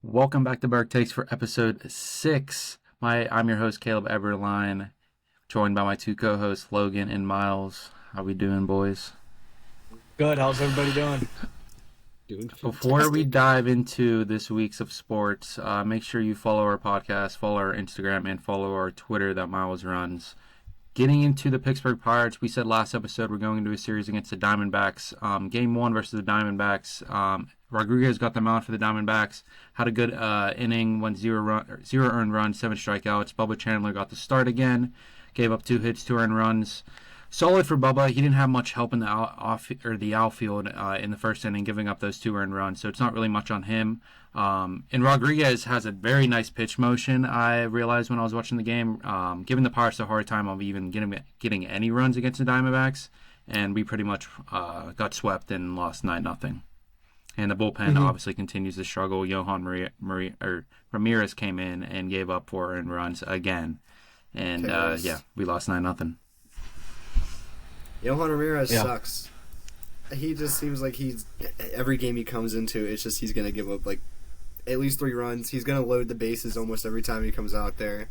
Welcome back to BurghTakes for episode 6. I'm your host, Caleb Eberline, joined by my two co-hosts, Logan and Miles. How we doing, boys? Good. How's everybody doing? Doing fantastic. Before we dive into this week's of sports, make sure you follow our podcast, follow our Instagram, and follow our Twitter that Miles runs. Getting into the Pittsburgh Pirates, we said last episode we're going into a series against the Diamondbacks. Game 1 versus the Diamondbacks. Rodriguez got them out for the Diamondbacks. Had a good inning, went zero earned runs, 7 strikeouts. Bubba Chandler got the start again. Gave up 2 hits, 2 earned runs. Solid for Bubba. He didn't have much help in the outfield in the first inning, giving up those 2 earned runs. So it's not really much on him. And Rodriguez has a very nice pitch motion. I realized when I was watching the game, giving the Pirates a hard time of even getting any runs against the Diamondbacks, and we pretty much got swept and lost 9-0. And the bullpen obviously continues to struggle. Johan Ramirez came in and gave up 4 earned runs again, and we lost 9-0. Johan Ramirez sucks. He just seems like every game he comes into, it's just he's going to give up like at least 3 runs. He's going to load the bases almost every time he comes out there.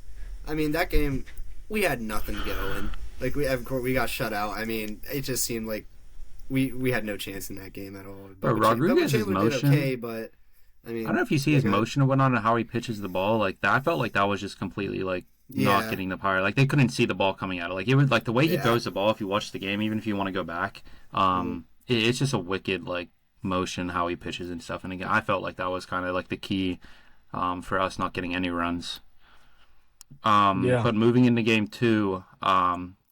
I mean, that game, we had nothing going. Like, we got shut out. I mean, it just seemed like we had no chance in that game at all. But Rodriguez's motion, did okay, but I mean, I don't know if you see his motion and whatnot and how he pitches the ball. Like that, I felt like that was just completely like not getting the power. Like they couldn't see the ball coming out. Like it was like the way he throws the ball. If you watch the game, even if you want to go back, it's just a wicked like motion how he pitches and stuff. And again, I felt like that was kind of like the key for us not getting any runs. But moving into game 2,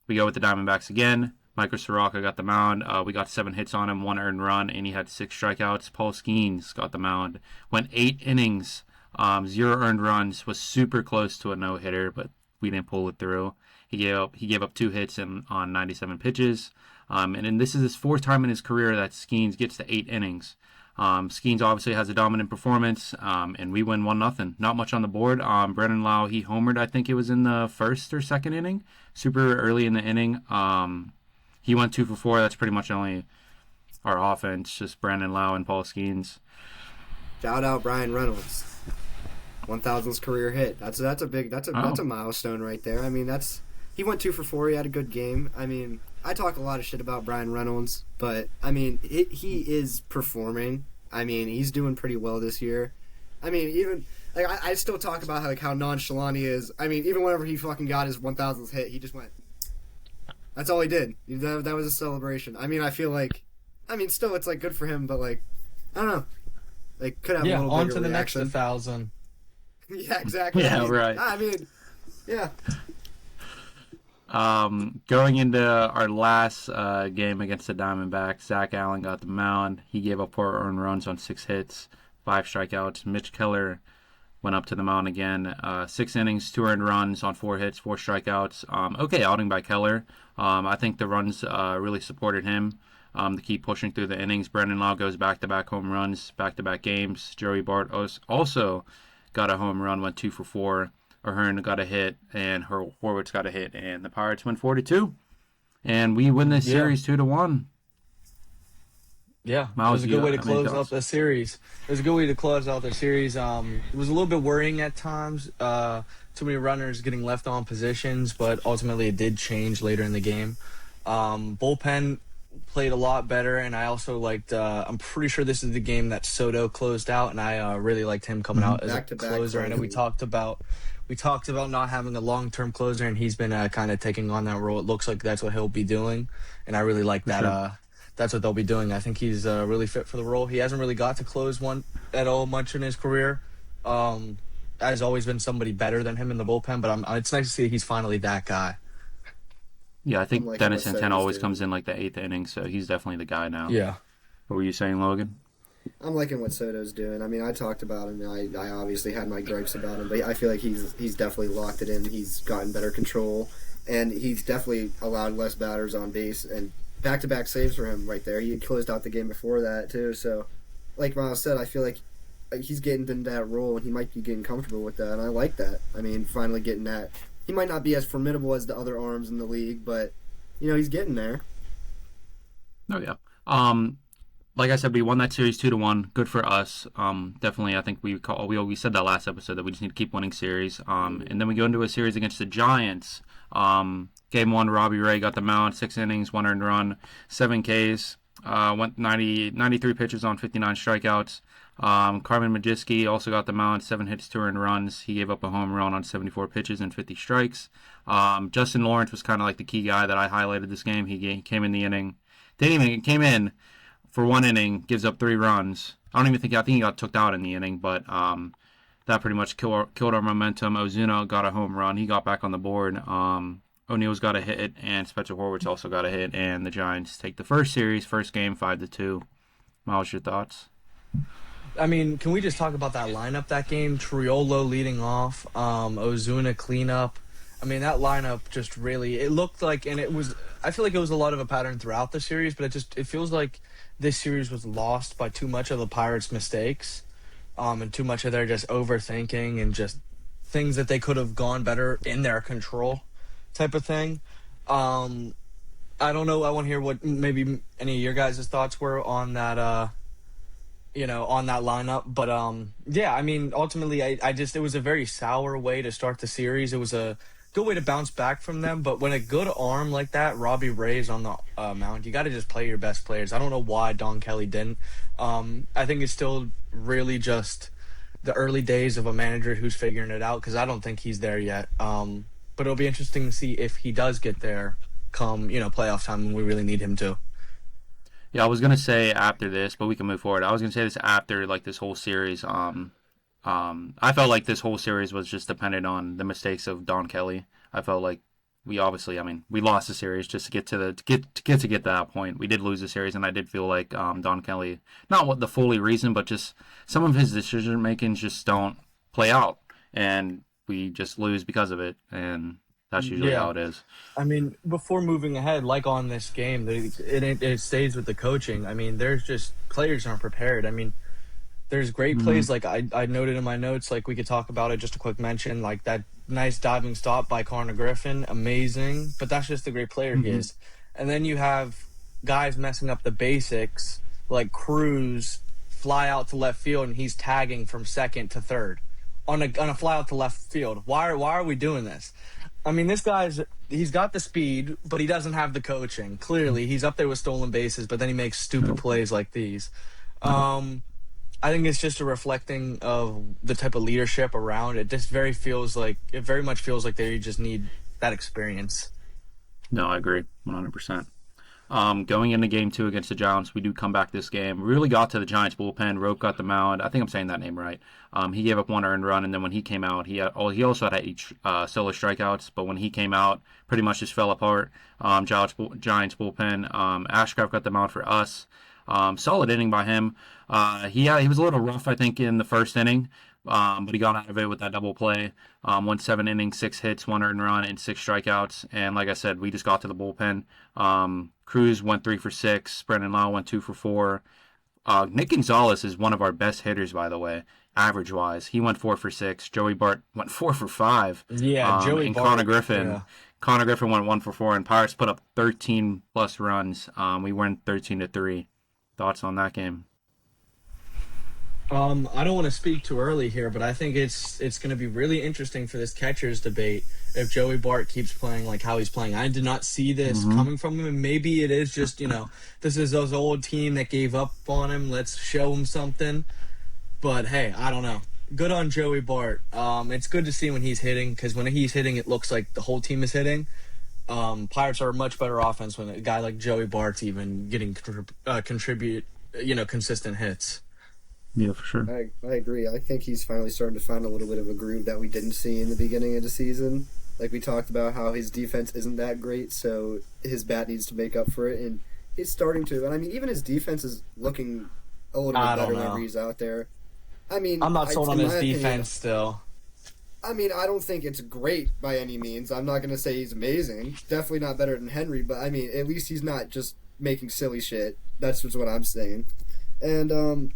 we go with the Diamondbacks again. Michael Soroka got the mound. We got 7 hits on him, 1 earned run, and he had 6 strikeouts. Paul Skenes got the mound. Went 8 innings, 0 earned runs. Was super close to a no-hitter, but we didn't pull it through. He gave up 2 hits on 97 pitches. And this is his 4th time in his career that Skenes gets to 8 innings. Skenes obviously has a dominant performance, and we win 1-0. Not much on the board. Brendan Lowe, he homered, I think it was in the 1st or 2nd inning, super early in the inning. He went 2 for 4. That's pretty much only our offense, just Brandon Lowe and Paul Skenes. Shout out Brian Reynolds, 1,000th career hit. That's a milestone right there. I mean, he went 2 for 4. He had a good game. I mean, I talk a lot of shit about Brian Reynolds, but I mean, he is performing. I mean, he's doing pretty well this year. I mean, even like I still talk about how nonchalant he is. I mean, even whenever he fucking got his 1,000th hit, he just went. That's all he did. That was a celebration. I mean, I feel like, still it's like good for him, but like, I don't know, like could have a little on bigger to the reaction. next 1,000. Yeah, exactly. Yeah, right. I mean, yeah. Going into our last game against the Diamondbacks, Zach Allen got the mound. He gave up 4 earned runs on 6 hits, 5 strikeouts. Mitch Keller went up to the mound again. 6 innings, 2 earned runs on 4 hits, 4 strikeouts. Okay outing by Keller. I think the runs really supported him to keep pushing through the innings. Brandon Lowe goes back-to-back home runs, back-to-back games. Joey Bart also got a home run, went 2 for 4. Ahern got a hit, and Horwitz got a hit, and the Pirates win 4-2. And we win this series 2-1. Yeah, Miles, it was a good way to close out the series. It was a good way to close out the series. It was a little bit worrying at times. Too many runners getting left on positions, but ultimately it did change later in the game. Bullpen played a lot better, and I also liked. I'm pretty sure this is the game that Soto closed out, and I really liked him coming out as a closer. I know we talked about not having a long-term closer, and he's been kind of taking on that role. It looks like that's what he'll be doing, and I really like that. Sure. That's what they'll be doing. I think he's really fit for the role. He hasn't really got to close one at all much in his career. Has always been somebody better than him in the bullpen, but it's nice to see he's finally that guy. Yeah, I think Dennis Santana always comes in like the 8th inning, so he's definitely the guy now. Yeah. What were you saying, Logan? I'm liking what Soto's doing. I mean, I talked about him. I obviously had my gripes about him, but I feel like he's definitely locked it in. He's gotten better control, and he's definitely allowed less batters on base, and back-to-back saves for him right there. He closed out the game before that, too. So, like Miles said, I feel like he's getting into that role, and he might be getting comfortable with that, and I like that. I mean, finally getting that. He might not be as formidable as the other arms in the league, but, he's getting there. Oh, yeah. like I said, we won that series 2-1. Good for us. Definitely, I think we said that last episode that we just need to keep winning series. And then we go into a series against the Giants. Game 1, Robbie Ray got the mound, 6 innings, 1 earned run, 7 Ks. Went 93 pitches on 59 strikeouts. Carmen Majewski also got the mound, 7 hits, 2 earned runs. He gave up a home run on 74 pitches and 50 strikes. Justin Lawrence was kind of like the key guy that I highlighted this game. He came in the inning. Came in for 1 inning, gives up 3 runs. I think he got took out in the inning, but that pretty much killed our momentum. Ozuna got a home run. He got back on the board. O'Neill's got a hit, and Spencer Horwitz also got a hit, and the Giants take the first game 5-2. Miles, your thoughts? I mean, can we just talk about that lineup that game? Triolo leading off, Ozuna cleanup. I mean, that lineup just really, it looked like, and it was, I feel like it was a lot of a pattern throughout the series, but it feels like this series was lost by too much of the Pirates' mistakes, and too much of their just overthinking and just things that they could have gone better in their control type of thing. I don't know. I want to hear what maybe any of your guys' thoughts were on that, on that lineup. But, yeah, I mean, ultimately, it was a very sour way to start the series. It was a good way to bounce back from them. But when a good arm like that, Robbie Ray's on the mound, you got to just play your best players. I don't know why Don Kelly didn't. I think it's still really just the early days of a manager who's figuring it out, because I don't think he's there yet. But it'll be interesting to see if he does get there come, playoff time when we really need him to. Yeah, I was going to say after this, but we can move forward. I was going to say this after, like, this whole series. I felt like this whole series was just dependent on the mistakes of Don Kelly. I felt like we lost the series just to get to that point. We did lose the series, and I did feel like Don Kelly, not what the fully reason, but just some of his decision makings just don't play out, and we just lose because of it, and that's usually how it is. I mean, before moving ahead, like on this game, it stays with the coaching. I mean, there's just players aren't prepared. I mean, there's great plays, like I noted in my notes, like we could talk about it, just a quick mention, like that nice diving stop by Konnor Griffin, amazing, but that's just the great player he is. And then you have guys messing up the basics, like Cruz fly out to left field, and he's tagging from second to third on a fly out to left field. Why are we doing this? I mean, this he's got the speed, but he doesn't have the coaching. Clearly, he's up there with stolen bases, but then he makes stupid plays like these. I think it's just a reflecting of the type of leadership around it. Very much feels like they just need that experience. No, I agree 100%. Going into game 2 against the Giants, we do come back this game. We really got to the Giants bullpen. Rope got the mound. I think I'm saying that name right. He gave up 1 earned run, and then when he came out, he also had 8 solo strikeouts. But when he came out, pretty much just fell apart. Giants bullpen. Ashcraft got the mound for us. Solid inning by him. He was a little rough, I think, in the first inning. But he got out of it with that double play. Went 7 innings, 6 hits, 1 earned run, and 6 strikeouts. And like I said, we just got to the bullpen. Cruz went 3 for 6. Brendan Lowe went 2 for 4. Nick Gonzalez is one of our best hitters, by the way, average-wise. He went 4 for 6. Joey Bart went 4 for 5. Yeah, Joey and Bart. Connor Griffin. Yeah. Connor Griffin went 1 for 4, and Pirates put up 13-plus runs. We went 13-3. Thoughts on that game? I don't want to speak too early here, but I think it's going to be really interesting for this catcher's debate if Joey Bart keeps playing like how he's playing. I did not see this coming from him, and maybe it is just, this is those old team that gave up on him. Let's show him something. But, hey, I don't know. Good on Joey Bart. It's good to see when he's hitting, because when he's hitting, it looks like the whole team is hitting. Pirates are a much better offense when a guy like Joey Bart's even getting contribute, consistent hits. Yeah, for sure. I agree. I think he's finally starting to find a little bit of a groove that we didn't see in the beginning of the season. Like we talked about how his defense isn't that great, so his bat needs to make up for it, and he's starting to. And I mean, even his defense is looking a little bit better whenever he's out there. I mean, I'm not sold on his defense still. I mean, I don't think it's great by any means. I'm not going to say he's amazing. Definitely not better than Henry, but I mean, at least he's not just making silly shit. That's just what I'm saying. And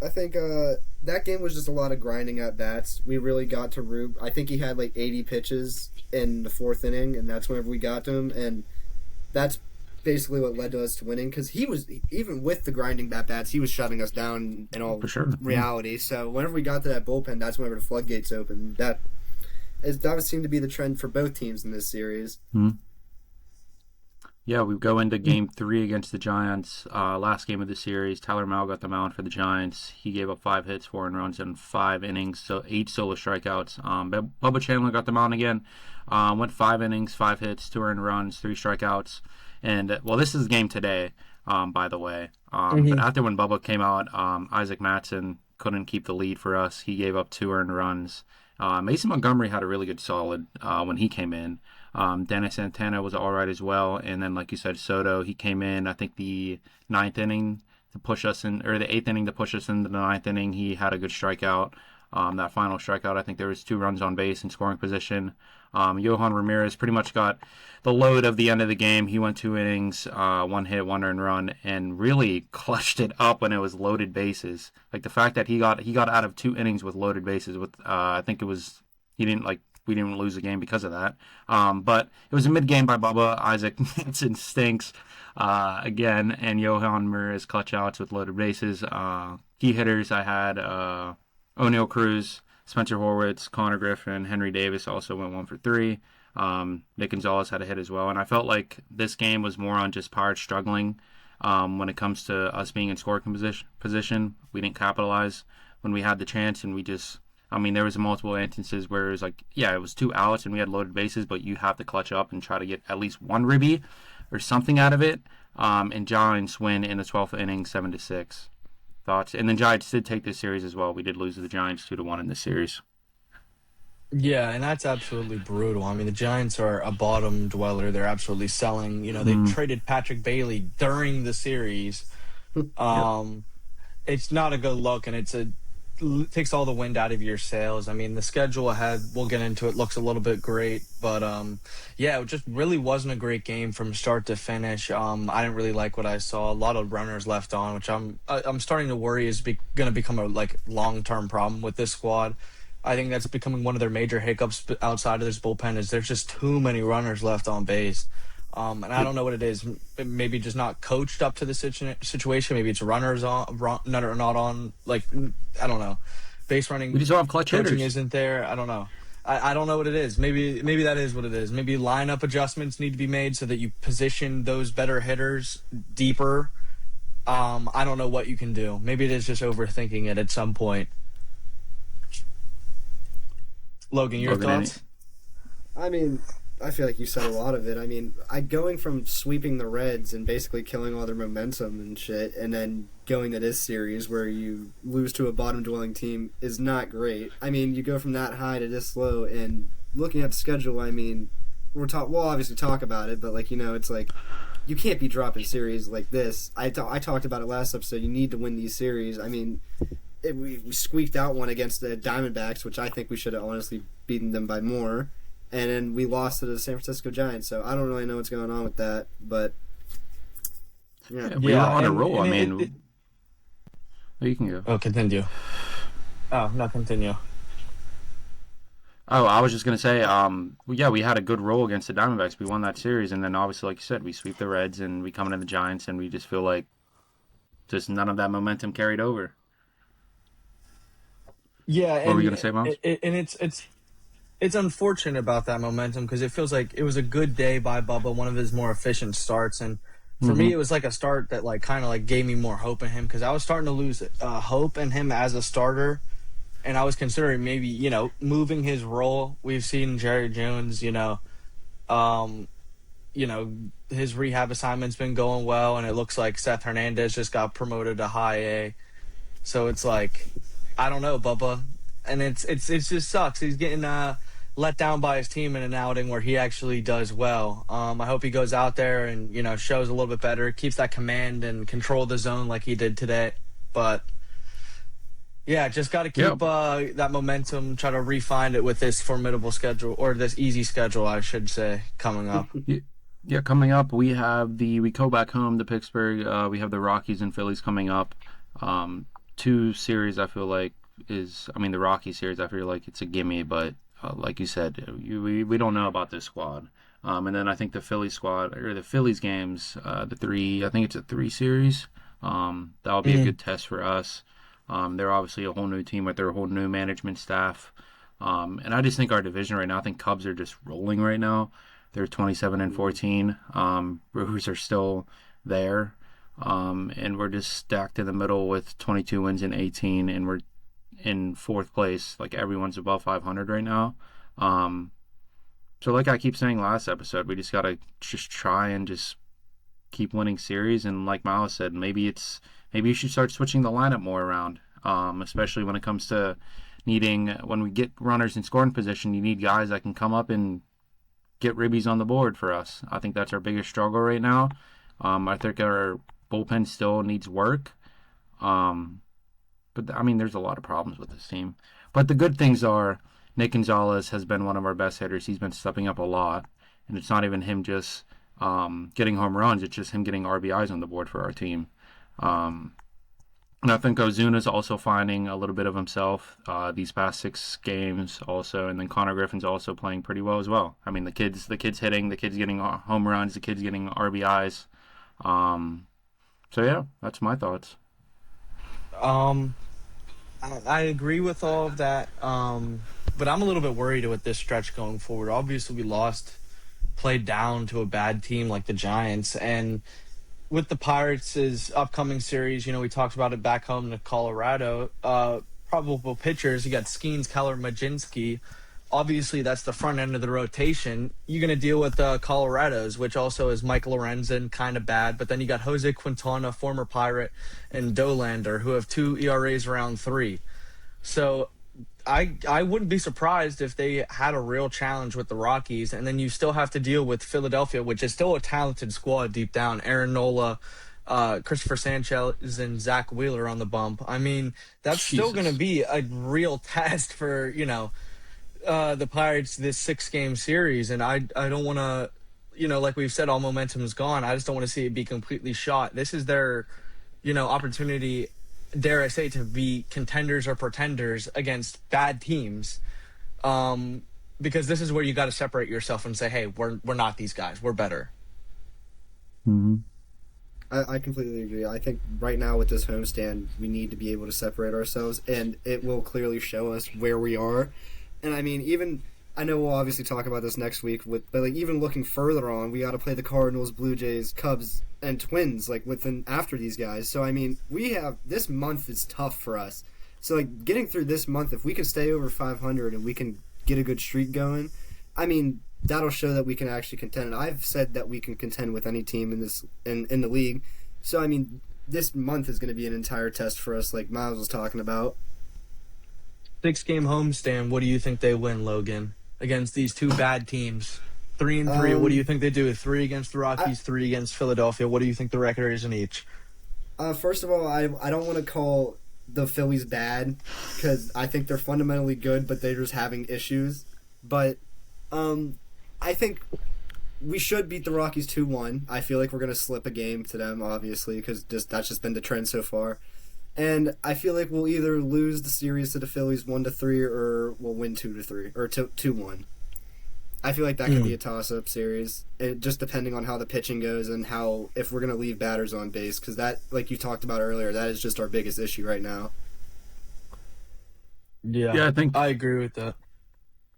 I think that game was just a lot of grinding at bats. We really got to Rube. I think he had like 80 pitches in the 4th inning, and that's whenever we got to him. And that's basically what led to us to winning, because he was, even with the grinding bats, he was shutting us down in all For sure. reality. So whenever we got to that bullpen, that's whenever the floodgates opened. That would seem to be the trend for both teams in this series. Mm-hmm. Yeah, we go into Game 3 against the Giants. Last game of the series, Tyler Mahle got the mound for the Giants. He gave up 5 hits, 4 runs, in 5 innings, so 8 solo strikeouts. Bubba Chandler got the mound again. Went 5 innings, 5 hits, 2 earned runs, 3 strikeouts. And, well, this is the game today, by the way. But after when Bubba came out, Isaac Mattson couldn't keep the lead for us. He gave up 2 earned runs. Mason Montgomery had a really good solid when he came in. Dennis Santana was all right as well. And then, like you said, Soto, he came in, I think, the 9th inning to push us in, or the 8th inning to push us into the 9th inning. He had a good strikeout. That final strikeout, I think there was 2 runs on base in scoring position. Yohan Ramirez pretty much got the load of the end of the game. He went 2 innings, 1 hit, 1 earned run, and really clutched it up when it was loaded bases. Like the fact that he got out of 2 innings with loaded bases with I think it was we didn't lose the game because of that. But it was a mid-game by Bubba. Isaac Mattson stinks again, and Yohan Ramirez clutch outs with loaded bases. Key hitters I had Oneil Cruz, Spencer Horwitz, Konnor Griffin, Henry Davis also went 1 for 3. Nick Gonzalez had a hit as well. And I felt like this game was more on just Pirates struggling when it comes to us being in scoring position. We didn't capitalize when we had the chance, and there was multiple instances where it was like, yeah, it was 2 outs and we had loaded bases, but you have to clutch up and try to get at least 1 ribby or something out of it. And Giants win in the 12th inning, 7-6. Thoughts? And then Giants did take this series as well. We did lose to the Giants 2-1 in this series. Yeah, and that's absolutely brutal. I mean, the Giants are a bottom dweller. They're absolutely selling. They traded Patrick Bailey during the series. It's not a good look, and it takes all the wind out of your sails. I mean, the schedule ahead, we'll get into it, looks a little bit great. But, it just really wasn't a great game from start to finish. I didn't really like what I saw. A lot of runners left on, which I'm starting to worry is going to become a long-term problem with this squad. I think that's becoming one of their major hiccups outside of this bullpen is there's just too many runners left on base. And I don't know what it is. Maybe just not coached up to the situation. Maybe it's runners not on. I don't know. Base running. We just don't have clutch coaching hitters. Isn't there? I don't know. I don't know what it is. Maybe that is what it is. Maybe lineup adjustments need to be made so that you position those better hitters deeper. I don't know what you can do. Maybe it is just overthinking it at some point. Logan, your thoughts? I mean, I feel like you said a lot of it. I mean, going from sweeping the Reds and basically killing all their momentum and shit, and then going to this series where you lose to a bottom-dwelling team is not great. I mean, you go from that high to this low, and looking at the schedule, I mean, we'll obviously talk about it, but, it's like, you can't be dropping series like this. I talked about it last episode. You need to win these series. I mean, we squeaked out one against the Diamondbacks, which I think we should have honestly beaten them by more. And then we lost to the San Francisco Giants, so I don't really know what's going on with that. But yeah, we were on a roll. You can go. Oh, continue. Oh, no, continue. Oh, I was just gonna say, we had a good roll against the Diamondbacks. We won that series, and then obviously, like you said, we sweep the Reds, and we come into the Giants, and we just feel like just none of that momentum carried over. Yeah, what were we gonna say, Miles? It's unfortunate about that momentum because it feels like it was a good day by Bubba, one of his more efficient starts, and for me, it was like a start that kind of gave me more hope in him because I was starting to lose hope in him as a starter, and I was considering maybe moving his role. We've seen Jerry Jones, his rehab assignment's been going well, and it looks like Seth Hernandez just got promoted to high A, so it's like, I don't know, Bubba, and it just sucks. He's getting let down by his team in an outing where he actually does well. I hope he goes out there and shows a little bit better, keeps that command and control the zone like he did today. But yeah, just got to keep that momentum, try to refine it with this formidable schedule, or this easy schedule, I should say, coming up. Yeah, coming up, we go back home to Pittsburgh. We have the Rockies and Phillies coming up. 2 series, I feel like, the Rocky series, I feel like it's a gimme, but like you said, we don't know about this squad. And then I think the Phillies squad or the Phillies games, the three, I think it's a 3 series. That'll be a good test for us. They're obviously a whole new team with their whole new management staff. And I just think our division right now, I think Cubs are just rolling right now. They're 27-14. Brewers are still there. And we're just stacked in the middle with 22 wins and 18, and we're in fourth place. Like, everyone's above 500 right now. So like I keep saying last episode, we just got to just try and just keep winning series. And like Miles said, maybe you should start switching the lineup more around, especially when it comes to when we get runners in scoring position, you need guys that can come up and get ribbies on the board for us. I think that's our biggest struggle right now. I think our bullpen still needs work. But I mean, there's a lot of problems with this team. But the good things are Nick Gonzalez has been one of our best hitters. He's been stepping up a lot. And it's not even him just getting home runs. It's just him getting RBIs on the board for our team. And I think Ozuna's also finding a little bit of himself these past 6 games also. And then Konnor Griffin's also playing pretty well as well. I mean, the kid's hitting, the kid's getting home runs, the kid's getting RBIs. So, yeah, that's my thoughts. I agree with all of that, but I'm a little bit worried with this stretch going forward. Obviously, we played down to a bad team like the Giants, and with the Pirates' upcoming series, we talked about it back home to Colorado. Probable pitchers, you got Skenes, Keller, Majinski. Obviously, that's the front end of the rotation. You're going to deal with Colorado's, which also is Mike Lorenzen, kind of bad. But then you got Jose Quintana, former Pirate, and Dolander, who have 2 ERAs around 3. So I wouldn't be surprised if they had a real challenge with the Rockies. And then you still have to deal with Philadelphia, which is still a talented squad deep down. Aaron Nola, Christopher Sanchez, and Zach Wheeler on the bump. I mean, that's still going to be a real test for, the Pirates this 6-game series, and I don't want to, like we've said, all momentum is gone. I just don't want to see it be completely shot. This is their, opportunity, dare I say, to be contenders or pretenders against bad teams, because this is where you got to separate yourself and say, hey, we're not these guys. We're better. Mm-hmm. I completely agree. I think right now with this homestand, we need to be able to separate ourselves, and it will clearly show us where we are. And I mean, I know we'll obviously talk about this next week, but even looking further on, we got to play the Cardinals, Blue Jays, Cubs, and Twins after these guys. So I mean, this month is tough for us. So getting through this month, if we can stay over 500 and we can get a good streak going, I mean, that'll show that we can actually contend. And I've said that we can contend with any team in the league. So I mean, this month is going to be an entire test for us, like Miles was talking about. 6-game homestand, what do you think they win, Logan, against these 2 bad teams? 3-3, what do you think they do? 3 against the Rockies, 3 against Philadelphia. What do you think the record is in each? First of all, I don't want to call the Phillies bad, because I think they're fundamentally good, but they're just having issues. But I think we should beat the Rockies 2-1. I feel like we're going to slip a game to them, obviously, because that's just been the trend so far. And I feel like we'll either lose the series to the Phillies 1-3, or we'll win 2-3 or 2-1. I feel like that could be a toss-up series, just depending on how the pitching goes and if we're gonna leave batters on base, because that, like you talked about earlier, that is just our biggest issue right now. Yeah, I agree with that.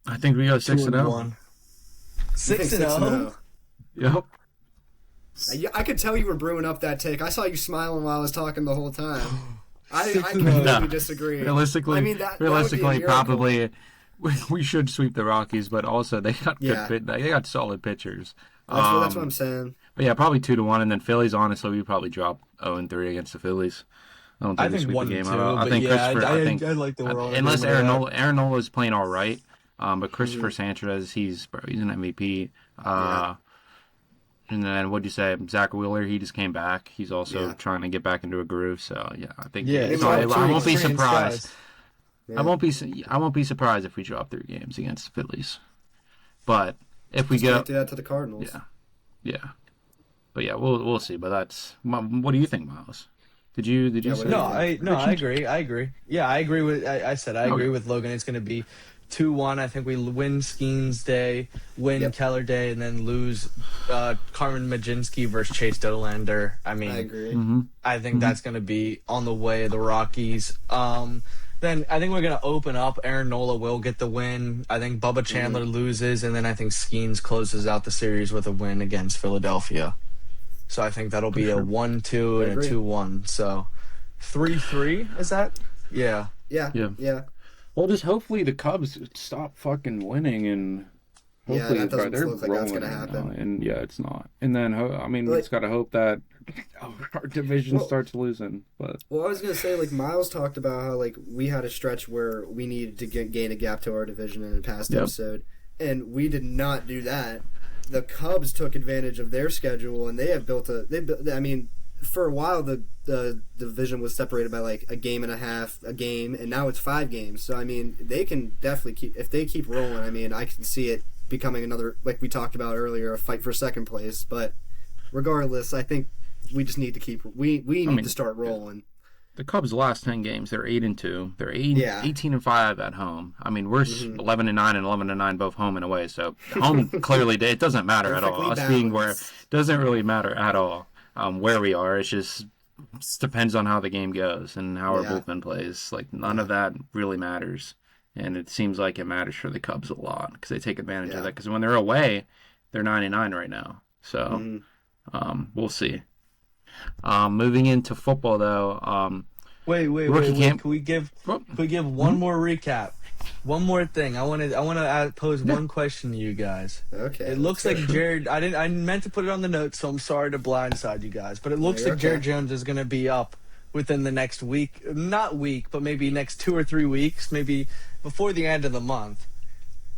I think we go 6-0. 6-0. Yep. I could tell you were brewing up that take. I saw you smiling while I was talking the whole time. I completely disagree. Realistically, I mean, that would be a miracle. Probably we should sweep the Rockies, but also they got they got solid pitchers. That's what I'm saying. But yeah, probably 2-1, and then Phillies. Honestly, we probably drop 0-3 against the Phillies. I don't think we sweep the game out. I think Christopher. I like the world. Unless Aaron Nola is playing all right, but Christopher Sanchez, he's an MVP. And then what'd you say? Zach Wheeler, he just came back. He's also trying to get back into a groove. So I think I won't be surprised. Yeah. I won't be surprised if we drop 3 games against the Phillies. But if we go do that to the Cardinals. Yeah. But yeah, we'll see. But what do you think, Miles? Did you say I agree. Yeah, I agree with I agree with Logan. It's going to be 2-1. I think we win Skenes Day, win Keller Day, and then lose Carmen Majinski versus Chase Dollander. I mean, I agree. I think that's going to be on the way of the Rockies. Then I think we're going to open up. Aaron Nola will get the win. I think Bubba Chandler loses, and then I think Skenes closes out the series with a win against Philadelphia. So I think that'll be a 1-2 and a 2-1. So 3-3, is that? Yeah. Yeah. Well, just hopefully the Cubs stop fucking winning, and hopefully that doesn't they're look like that's rolling gonna right happen. now. And it's not. And then we just gotta hope that our division starts losing. But I was gonna say, like, Miles talked about how, like, we had a stretch where we needed to gain a gap to our division in a past episode, and we did not do that. The Cubs took advantage of their schedule, and they have built for a while the division was separated by like a game and a half a game, and now it's 5 games. So I mean, they can definitely if they keep rolling. I mean, I can see it becoming another, like we talked about earlier, a fight for second place. But regardless, I think we just need to keep we need to start rolling. The Cubs' last 10 games, they're 8-2. They're 18-5 at home. I mean, we're 11-9 and 11-9 both home and away. So home clearly it doesn't matter at all. Us being where it doesn't really matter at all. Where we are, it just depends on how the game goes and how our bullpen plays. Like, none of that really matters, and it seems like it matters for the Cubs a lot because they take advantage of that. Because when they're away, they're 9-9 right now. So we'll see. Moving into football, though. Wait. Can we give one more recap? One more thing. I want to pose one question to you guys. Okay. It looks like Jared. I meant to put it on the notes, so I'm sorry to blindside you guys. But it looks like Jared Jones is going to be up within the next week. Not week, but maybe next 2 or 3 weeks. Maybe before the end of the month.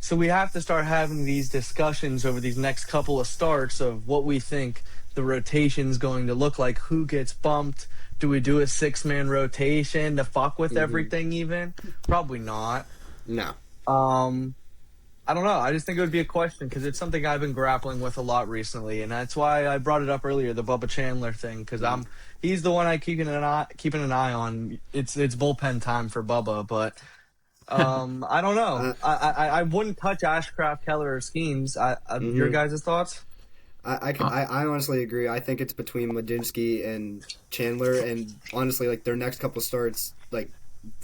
So we have to start having these discussions over these next couple of starts of what we think the rotation's going to look like. Who gets bumped? Do we do a 6-man rotation to fuck with everything? Even probably not. No. I don't know. I just think it would be a question because it's something I've been grappling with a lot recently, and that's why I brought it up earlier, the Bubba Chandler thing, because he's the one I keeping an eye on. It's bullpen time for Bubba, but I don't know. I wouldn't touch Ashcraft, Keller, or Skenes. Your guys' thoughts? I honestly agree. I think it's between Majinski and Chandler, and honestly, like, their next couple starts, like,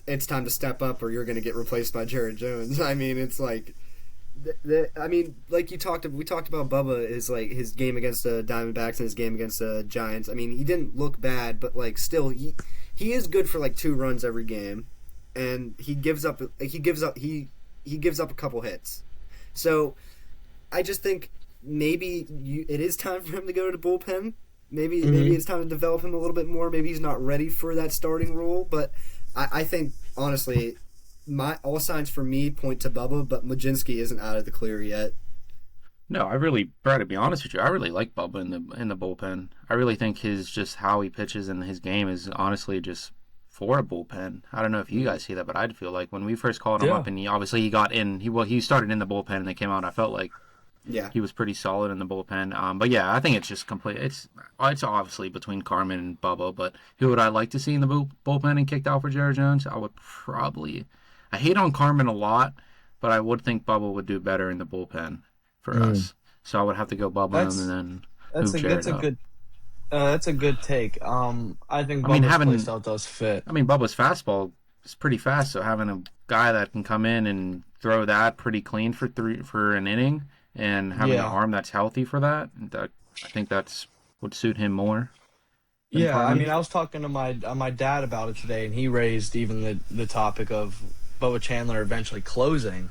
it's time to step up or you're going to get replaced by Jared Jones. I mean, it's like, like we talked about Bubba, is like his game against the Diamondbacks and his game against the Giants. I mean, he didn't look bad, but like still he is good for like 2 runs every game, and he gives up a couple hits. So I just think maybe it is time for him to go to the bullpen. Maybe it's time to develop him a little bit more. Maybe he's not ready for that starting role, but I think, honestly, all signs for me point to Bubba, but Majinski isn't out of the clear yet. No, Brad, to be honest with you, I really like Bubba in the bullpen. I really think how he pitches and his game is honestly just for a bullpen. I don't know if you guys see that, but I'd feel like when we first called him up, and he got in, he started in the bullpen and they came out, I felt like he was pretty solid in the bullpen. But yeah, I think it's just complete. It's obviously between Carmen and Bubba, but who would I like to see in the bullpen and kicked out for Jared Jones? I hate on Carmen a lot, but I would think Bubba would do better in the bullpen for us. So I would have to go Bubba and then move Jared up. That's a good take. I think Bubba's playstyle does fit. I mean, Bubba's fastball is pretty fast, so having a guy that can come in and throw that pretty clean for an inning, and having an arm that's healthy for that I think that's would suit him more. Yeah, Carmen. I mean, I was talking to my dad about it today, and he raised even the topic of Bubba Chandler eventually closing,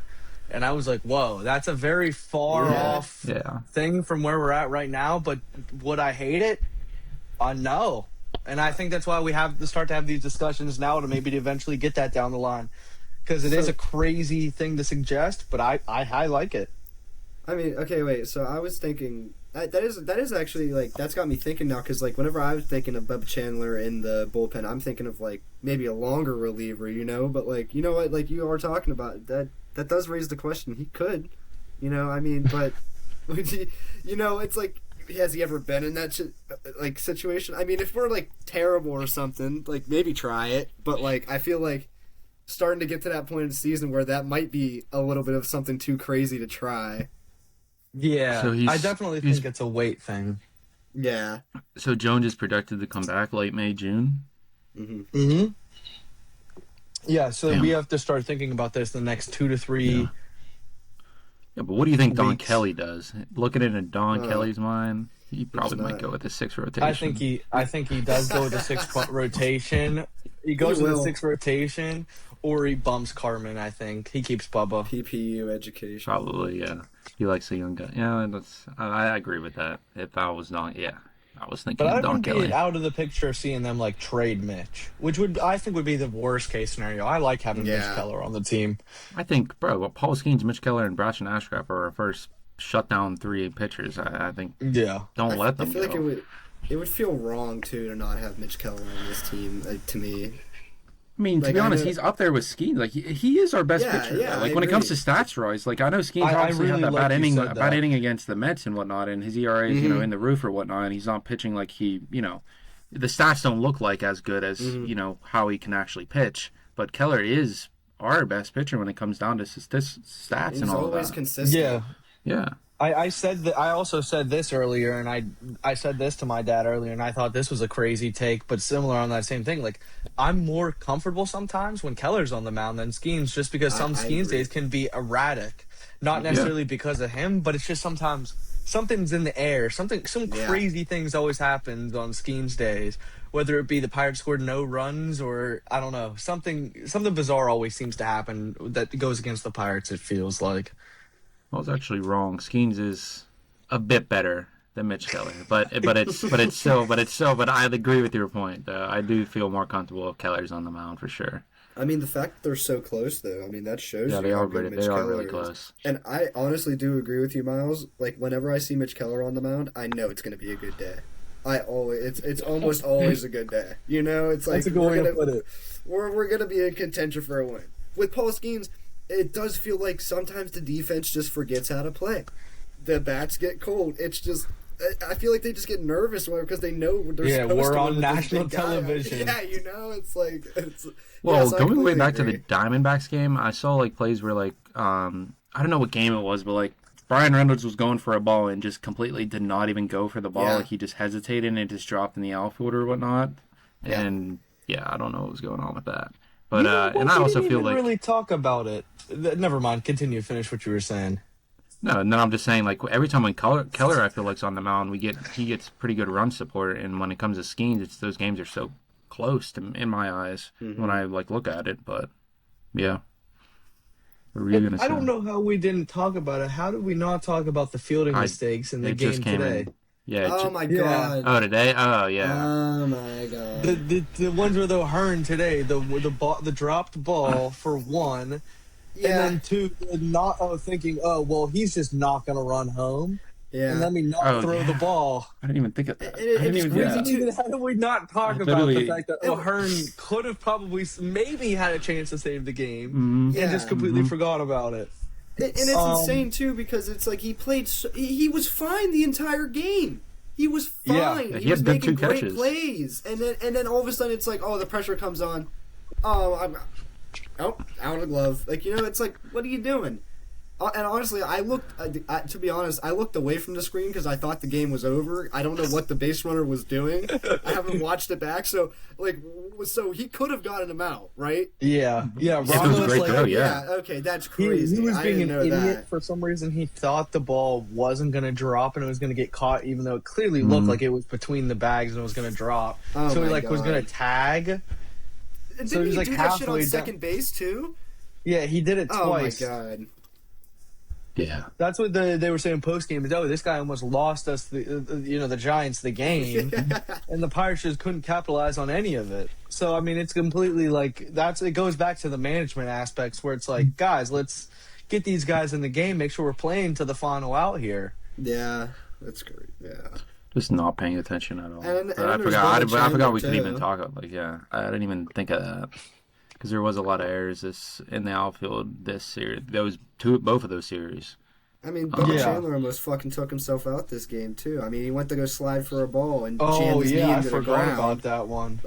and I was like, whoa, that's a very far off thing from where we're at right now, but would I hate it? No. And I think that's why we have to start to have these discussions now to maybe eventually get that down the line, because it is a crazy thing to suggest, but I like it. I mean, okay, wait. So I was thinking that is actually, like, that's got me thinking now, because like whenever I was thinking of Bubba Chandler in the bullpen, I'm thinking of like maybe a longer reliever, but like, you know what, like you are talking about that does raise the question. He could, I mean, but it's like, has he ever been in that situation? I mean, if we're like terrible or something, like maybe try it, but like I feel like starting to get to that point in the season where that might be a little bit of something too crazy to try. Yeah, So I definitely think it's a weight thing. Yeah. So Jones is projected to come back late May, June. Yeah, so we have to start thinking about this the next 2 to 3. Yeah, but what do you think Don weeks. Kelly does? Looking into Don Kelly's mind, he probably might go with the 6th rotation. I think he does go with the 6th rotation. He goes with the 6th rotation, or he bumps Carmen. I think he keeps Bubba. PPU education. Probably, yeah. He likes the young guy. Yeah, I agree with that. If I was not, I was thinking But I Don wouldn't Kelly. be out of the picture of seeing them like trade Mitch, which I think would be the worst case scenario. I like having Mitch Keller on the team. I think, bro, Paul Skenes, Mitch Keller, and Brash and Ashcraft are our first shutdown 3 pitchers. I think. Yeah. Don't let them. I feel like it would feel wrong too to not have Mitch Keller on this team. To me. I mean, to be honest, he's up there with Skenes. Like he is our best pitcher. Yeah, like when it comes to stats, Royce. Like I know Skenes obviously really had that like bad inning against the Mets and whatnot, and his ERA is in the roof or whatnot, and he's not pitching like he, the stats don't look like as good as how he can actually pitch. But Keller is our best pitcher when it comes down to stats He's and all always that. consistent. Yeah. I said that. I also said this earlier, and I said this to my dad earlier, and I thought this was a crazy take, but similar on that same thing. Like, I'm more comfortable sometimes when Keller's on the mound than Skenes, just because some Skenes days can be erratic, not necessarily because of him, but it's just sometimes something's in the air. Some crazy things always happens on Skenes days, whether it be the Pirates scored no runs or I don't know, something bizarre always seems to happen that goes against the Pirates. It feels like. I was actually wrong. Skenes is a bit better than Mitch Keller, but I agree with your point. I do feel more comfortable if Keller's on the mound for sure. I mean, the fact that they're so close, though, I mean, that shows Yeah, you they how are good really, Mitch Keller really is. close. And I honestly do agree with you, Miles. Like, whenever I see Mitch Keller on the mound, I know it's going to be a good day. It's almost always a good day. It's like That's a good way to put it. We're going to be in contention for a win. With Paul Skenes, it does feel like sometimes the defense just forgets how to play. The bats get cold. It's just, I feel like they just get nervous because they know they're supposed to. We're win on with national this big guy. television. Yeah, it's like Well, so going way back to the Diamondbacks game, I saw like plays where like I don't know what game it was, but like Brian Reynolds was going for a ball and just completely did not even go for the ball. Yeah. Like he just hesitated and it just dropped in the outfield or whatnot. Yeah. And I don't know what was going on with that. But and I also feel like really talk about it. Never mind. Continue. Finish what you were saying. no, and then I'm just saying like every time when Keller I feel like's on the mound, he gets pretty good run support, and when it comes to Skenes, those games are so close in my eyes when I like look at it. But yeah, what were you gonna say? I don't know how we didn't talk about it. How did we not talk about the fielding mistakes in the game today? Yeah. My God. Oh, today? Oh, yeah. Oh my God. The ones where the Hearn today, the dropped ball for one, and then two, thinking, he's just not gonna run home. Yeah. And let me not throw the ball. I didn't even think of that. How did we not talk about the fact that Hearn could have probably maybe had a chance to save the game and just completely forgot about it. And it's insane too because it's like he played. He was fine the entire game. He was fine. Yeah, he was making great catches. plays, and then all of a sudden it's like, the pressure comes on. I'm out of glove. Like it's like, what are you doing? And honestly, I looked. To be honest, I looked away from the screen because I thought the game was over. I don't know what the base runner was doing. I haven't watched it back, so he could have gotten him out, right? Yeah. It was a great throw. Yeah. Okay, that's crazy. He was being an idiot that. for some reason. He thought the ball wasn't going to drop and it was going to get caught, even though it clearly looked like it was between the bags and it was going to drop. So he was going to tag. And so didn't he he do that shit on second base too? Yeah, he did it twice. Oh my God. Yeah, that's what they were saying post game. This guy almost lost us the Giants the game, and the Pirates just couldn't capitalize on any of it. So I mean, it's completely like it goes back to the management aspects where it's like, guys, let's get these guys in the game, make sure we're playing to the final out here. Yeah, that's great. Yeah, just not paying attention at all. And I forgot we could even talk about I didn't even think of that. Because there was a lot of errors in the outfield this series. Both of those series. I mean, Bo Chandler almost fucking took himself out this game too. I mean, he went to go slide for a ball and jammed his knee into the ground. I forgot about that one.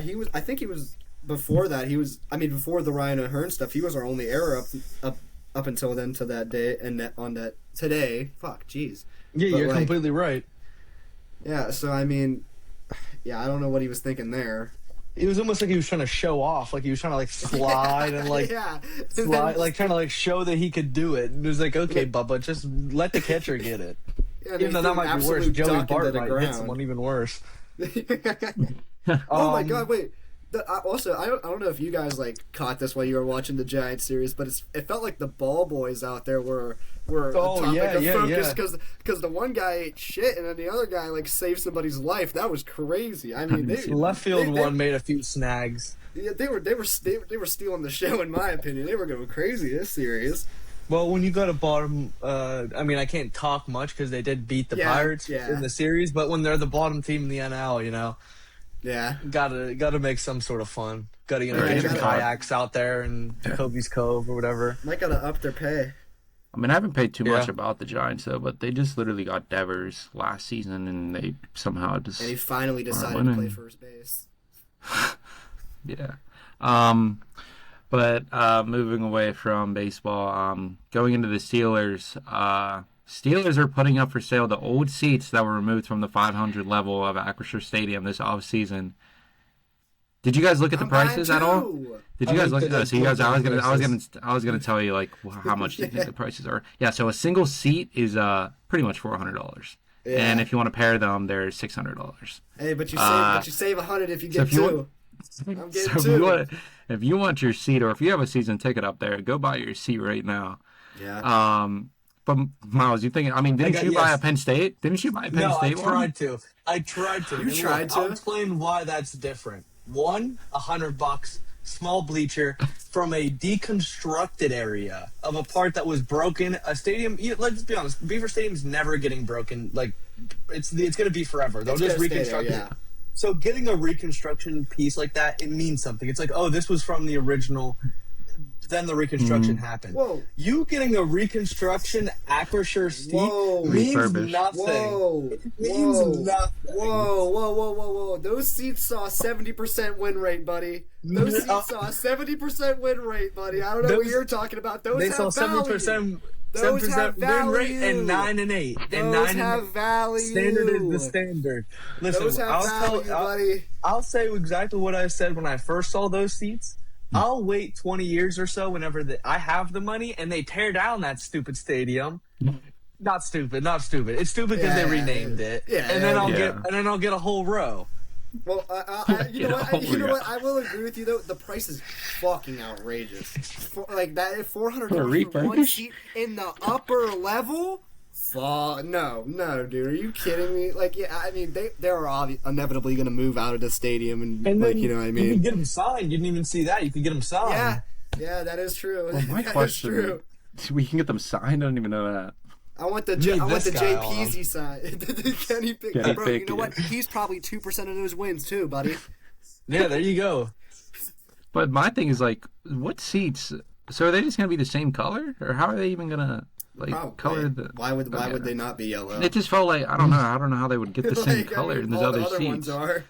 He was. I think he was before that, before the Ryan O'Hearn stuff, he was our only error up until then to that day, and on that today. Fuck, jeez. Yeah, But, you're completely right. Yeah, so I mean, I don't know what he was thinking there. It was almost like he was trying to show off, like he was trying to like slide and like slide, like trying to like show that he could do it. And it was like, okay, Bubba, just let the catcher get it. Yeah, Even though that might be worse. Joey Bart might hit ground. someone even worse. Oh my God! Wait. Also, I don't know if you guys like caught this while you were watching the Giants series, but it felt like the ball boys out there were a topic of focus because the one guy ate shit and then the other guy like saved somebody's life. That was crazy. I mean, left field one made a few snags. Yeah, they were stealing the show in my opinion. They were going crazy this series. Well, when you go to bottom, I can't talk much because they did beat the Pirates in the series, but when they're the bottom team in the NL, yeah, gotta make some sort of fun. Gotta get your kayaks out there in Kobe's Cove or whatever. Might gotta up their pay. I mean, I haven't paid too much about the Giants though, but they just literally got Devers last season, and they somehow just and he finally decided to play first base. Yeah. But moving away from baseball, going into the Steelers, Steelers are putting up for sale the old seats that were removed from the 500 level of Acrisure Stadium this offseason. Did you guys look at the prices at all? Did you guys look at those? So you guys, I was gonna tell you like how much do you think the prices are? Yeah, so a single seat is pretty much $400, and if you want to pair them, they're $600. Hey, but you save $100 if you get two. I'm getting two. If you want your seat, or if you have a season ticket up there, go buy your seat right now. Yeah. But Miles, you think? I mean, didn't you buy a Penn State? Didn't you buy a Penn State one? No, I tried to. You tried to? I'll explain why that's different. One, $100, small bleacher from a deconstructed area of a part that was broken. A stadium. Let's be honest, Beaver Stadium's never getting broken. Like, it's going to be forever. They'll just reconstruct it. So getting a reconstruction piece like that, it means something. It's like, oh, this was from the original. Then the reconstruction happened. Whoa. You getting a reconstruction Acrisure seat means nothing. It means nothing. Whoa. Those seats saw a 70% win rate, buddy. Those seats saw a 70% win rate, buddy. I don't know what you're talking about. Those have value. 7% win rate and 9 and 8. Those have value. Standard is the standard. Listen, those have value, buddy. I'll say exactly what I said when I first saw those seats. I'll wait 20 years or so whenever I have the money and they tear down that stupid stadium. Not stupid. It's stupid because they renamed it. Yeah, and then I'll get a whole row. Well, you know what? I will agree with you though. The price is fucking outrageous. Like that, $400 for one seat in the upper level. No, dude. Are you kidding me? Like, yeah, I mean, they're inevitably going to move out of the stadium, and like, you know what I mean? You can get them signed. You didn't even see that. You can get them signed. Yeah, that is true. Well, my question: we can get them signed. I don't even know that. I want the Jay Peasy sign. Kenny Pickett, bro. You know what? He's probably 2% of those wins too, buddy. Yeah, there you go. But my thing is like, what seats? So are they just going to be the same color, or how are they even going to? Like color the why would they not be yellow? It just felt like I don't know how they would get the same color in those other seats. Ones are.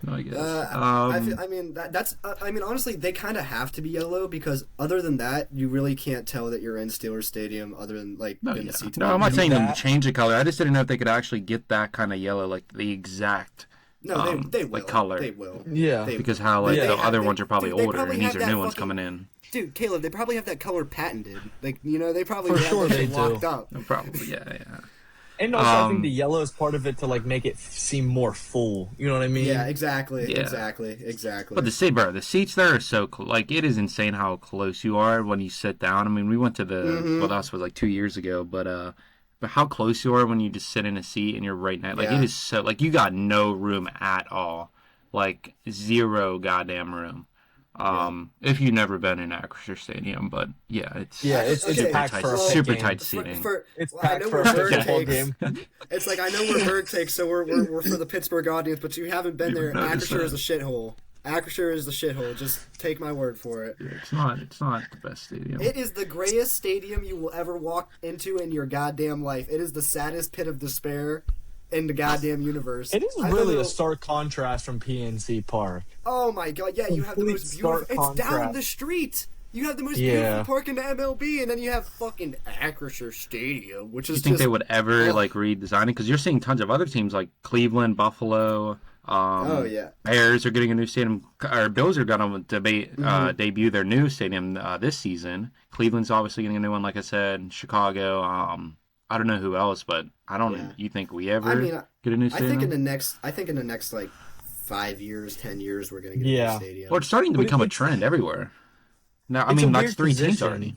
No, I guess. I mean, honestly, they kind of have to be yellow because other than that, you really can't tell that you're in Steelers Stadium. Other than the seats. No, I'm not saying them to change the color. I just didn't know if they could actually get that kind of yellow, like the exact. No, they will. Like color. They will. Yeah. Because how the other ones are probably older, and these are new ones coming in. Dude, Caleb, they probably have that color patented. Like, they probably have that shit locked up. Probably, yeah. And also, I think the yellow is part of it to like make it seem more full. You know what I mean? Yeah, exactly. But the seats there are so close. Like, it is insane how close you are when you sit down. I mean, we went to the well, that was like 2 years ago, but how close you are when you just sit in a seat and you're right next. Like, it is so like you got no room at all. Like, zero goddamn room. If you've never been in Acrisure Stadium, but it's super tight seating. It's packed for a football game. It's like I know we're BurghTakes, so we're for the Pittsburgh audience, but you haven't been there. Acrisure is a shithole. Acrisure is the shithole. Just take my word for it. Yeah, it's not the best stadium. It is the grayest stadium you will ever walk into in your goddamn life. It is the saddest pit of despair in the goddamn universe. It is really a stark contrast from PNC Park. Oh my god, yeah, you have the most beautiful... It's down the street! You have the most beautiful park in the MLB, and then you have fucking Acrisure Stadium, which is just... Do you think they would ever, redesign it? Because you're seeing tons of other teams like Cleveland, Buffalo... Bears are getting a new stadium. Or Bills are going to debut their new stadium this season. Cleveland's obviously getting a new one, like I said. Chicago. I don't know who else, but I don't. Yeah. You think we ever get a new stadium? I think in the next 5 years, 10 years, we're going to get a new stadium. Well, it's starting to become a trend everywhere. Now, I mean, that's 3 teams already.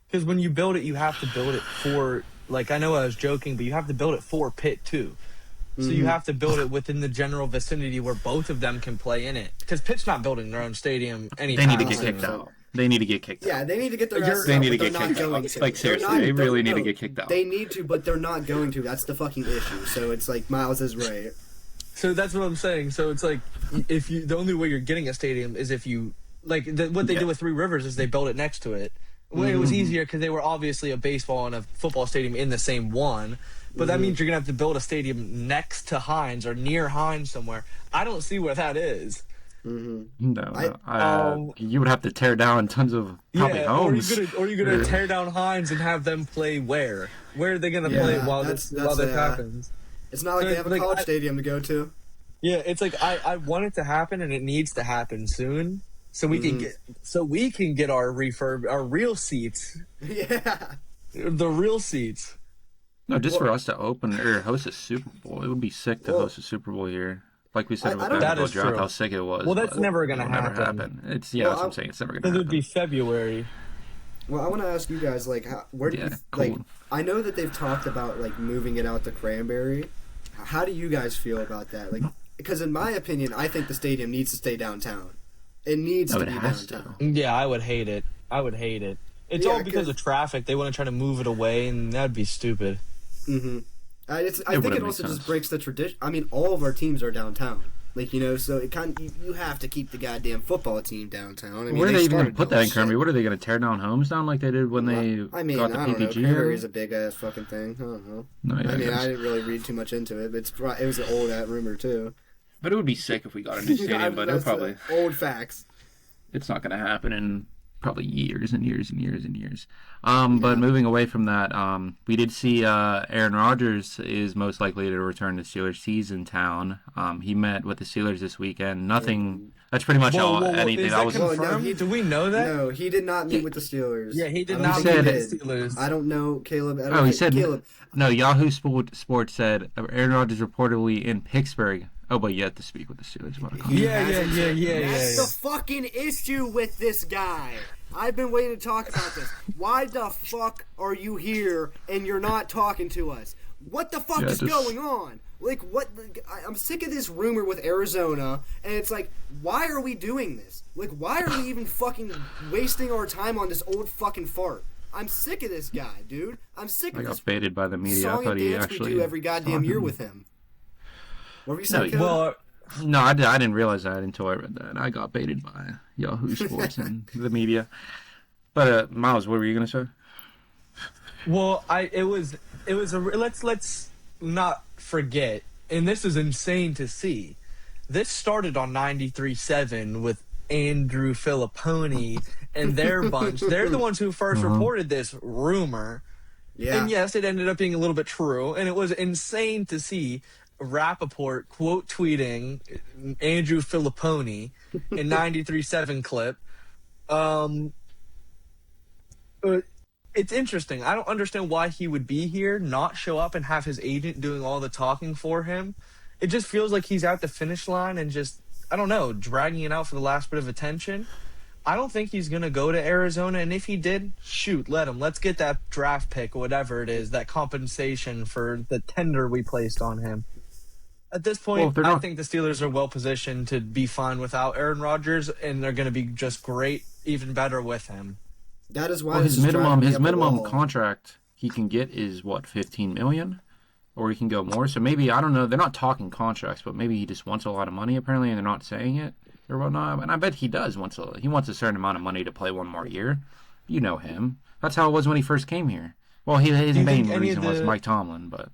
Because when you build it, you have to build it for. I know I was joking, but you have to build it for Pitt too. So you have to build it within the general vicinity where both of them can play in it. Because Pitt's not building their own stadium anytime soon. They need to get kicked out. They need to get kicked out. Yeah, they need to get their ass out, but they're not going to. Seriously, they really need to get kicked out. They need to, but they're not going to. That's the fucking issue. So it's Miles is right. So that's what I'm saying. So it's the only way you're getting a stadium is if you... what they did with Three Rivers is they built it next to it. Well, it was easier because they were obviously a baseball and a football stadium in the same one. But that means you're going to have to build a stadium next to Hines or near Hines somewhere. I don't see where that is. No. You would have to tear down tons of probably homes. Or you're going to tear down Hines and have them play where? Where are they going to play while this happens? It's not like they have a college stadium to go to. Yeah, it's I want it to happen and it needs to happen soon. So we can get our real seats. Yeah. The real seats. No, just for us to open or host a Super Bowl. It would be sick to host a Super Bowl here. Like we said with the draft, how sick it was. Well, that's never going to happen. That's what I'm saying. It's never going to happen. It would be February. Well, I want to ask you guys, where do you I know that they've talked about moving it out to Cranberry. How do you guys feel about that? Because in my opinion, I think the stadium needs to stay downtown. It needs to be downtown. Yeah, I would hate it. It's all because of traffic. They want to try to move it away, and that'd be stupid. Mm-hmm. I think it also just breaks the tradition. I mean, all of our teams are downtown. So it you have to keep the goddamn football team downtown. I mean, where are they even going to put that in Cranberry? What are they going to tear down homes down like they did when they got the PPG? I don't know. Cranberry's a big ass fucking thing. I don't know. I didn't really read too much into it, but it was an old rumor too. But it would be sick if we got a new stadium. But it'll probably old facts. It's not going to happen in probably years and years and years and years. But moving away from that, we did see Aaron Rodgers is most likely to return to Steelers. He's in town. He met with the Steelers this weekend. Nothing. That's pretty much anything. Is that confirmed? Do we know that? No, he did not meet with the Steelers. Yeah, he did not meet with the Steelers. I don't know, Caleb. He said Caleb. No, Yahoo Sports said Aaron Rodgers reportedly in Pittsburgh. Oh, but yet to speak with the Steelers. Yeah. That's the fucking issue with this guy. I've been waiting to talk about this. Why the fuck are you here and you're not talking to us? What the fuck is going on? What? I'm sick of this rumor with Arizona, and it's why are we doing this? Why are we even fucking wasting our time on this old fucking fart? I'm sick of this guy, dude. I'm sick of this. I got baited by the media. Song I thought and he dance actually we do every goddamn year with him. What were you saying, No, I didn't realize that until I read that. I got baited by Yahoo Sports and the media. But Miles, what were you gonna say? Well, let's not forget, and this is insane to see. This started on 93.7 with Andrew Filipponi and their bunch. They're the ones who first reported this rumor. Yeah. And yes, it ended up being a little bit true, and it was insane to see Rappaport quote tweeting Andrew Filipponi in 93.7 clip. It's interesting. I don't understand why he would be here, not show up and have his agent doing all the talking for him. It just feels like he's at the finish line and just, I don't know, dragging it out for the last bit of attention. I don't think he's going to go to Arizona, and if he did, shoot, let him. Let's get that draft pick or whatever it is, that compensation for the tender we placed on him. At this point, I think the Steelers are well-positioned to be fine without Aaron Rodgers, and they're going to be just great, even better with him. That is why his minimum contract he can get is, $15 million? Or he can go more. So maybe, I don't know, they're not talking contracts, but maybe he just wants a lot of money, apparently, and they're not saying it. Or whatnot, and I bet he does he wants a certain amount of money to play one more year. You know him. That's how it was when he first came here. Well, his main reason was Mike Tomlin, but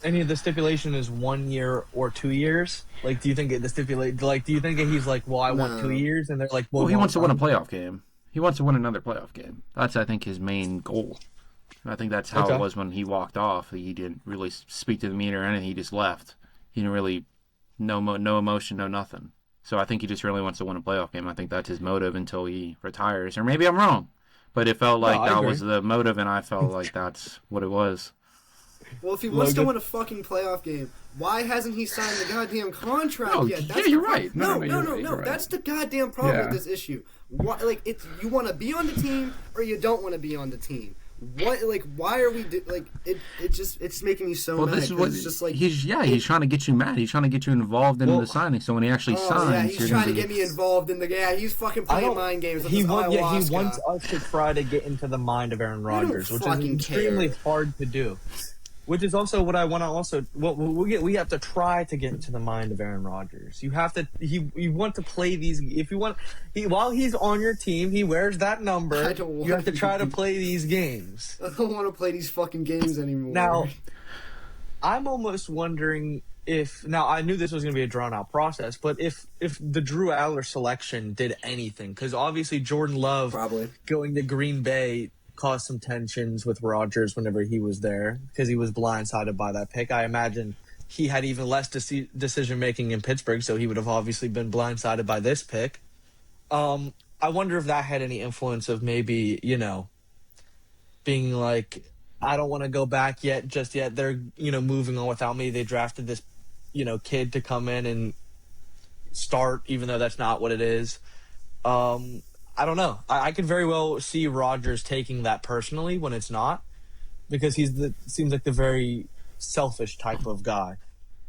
any of the stipulation is 1 year or 2 years? Like, do you think do you think he's like, well, I want 2 years, and they're like, well, he wants to win a playoff game. He wants to win another playoff game. That's, I think, his main goal. And I think that's how it was when he walked off. He didn't really speak to the media or anything. He just left. He didn't really, no emotion, no nothing. So I think he just really wants to win a playoff game. I think that's his motive until he retires. Or maybe I'm wrong. But it felt like that was the motive, and I felt like that's what it was. Well, if he wants to win a fucking playoff game, why hasn't he signed the goddamn contract yet? That's you're right. No. That's the goddamn problem with this issue. Why, like, it's you want to be on the team or you don't want to be on the team. What, like, why are we it's making me so mad. This is what it's just like he's trying to get you mad. He's trying to get you involved in the signing. So when he actually signs, he's trying to get me involved in the game. He's fucking playing mind games. He wants us to try to get into the mind of Aaron Rodgers, which is extremely hard to do. Which is also what I want to we have to try to get into the mind of Aaron Rodgers. You have to you want to play these if you want while he's on your team, he wears that number. You have to try to play these games. I don't want to play these fucking games anymore. Now, I'm almost wondering now I knew this was going to be a drawn out process, but if the Drew Allar selection did anything, because obviously Jordan Love going to Green Bay caused some tensions with Rodgers whenever he was there because he was blindsided by that pick. I imagine he had even less decision-making in Pittsburgh, so he would have obviously been blindsided by this pick. I wonder if that had any influence of maybe, being like, I don't want to go back just yet. They're, moving on without me. They drafted this, kid to come in and start, even though that's not what it is. I don't know. I could very well see Rodgers taking that personally when it's not, because seems like the very selfish type of guy.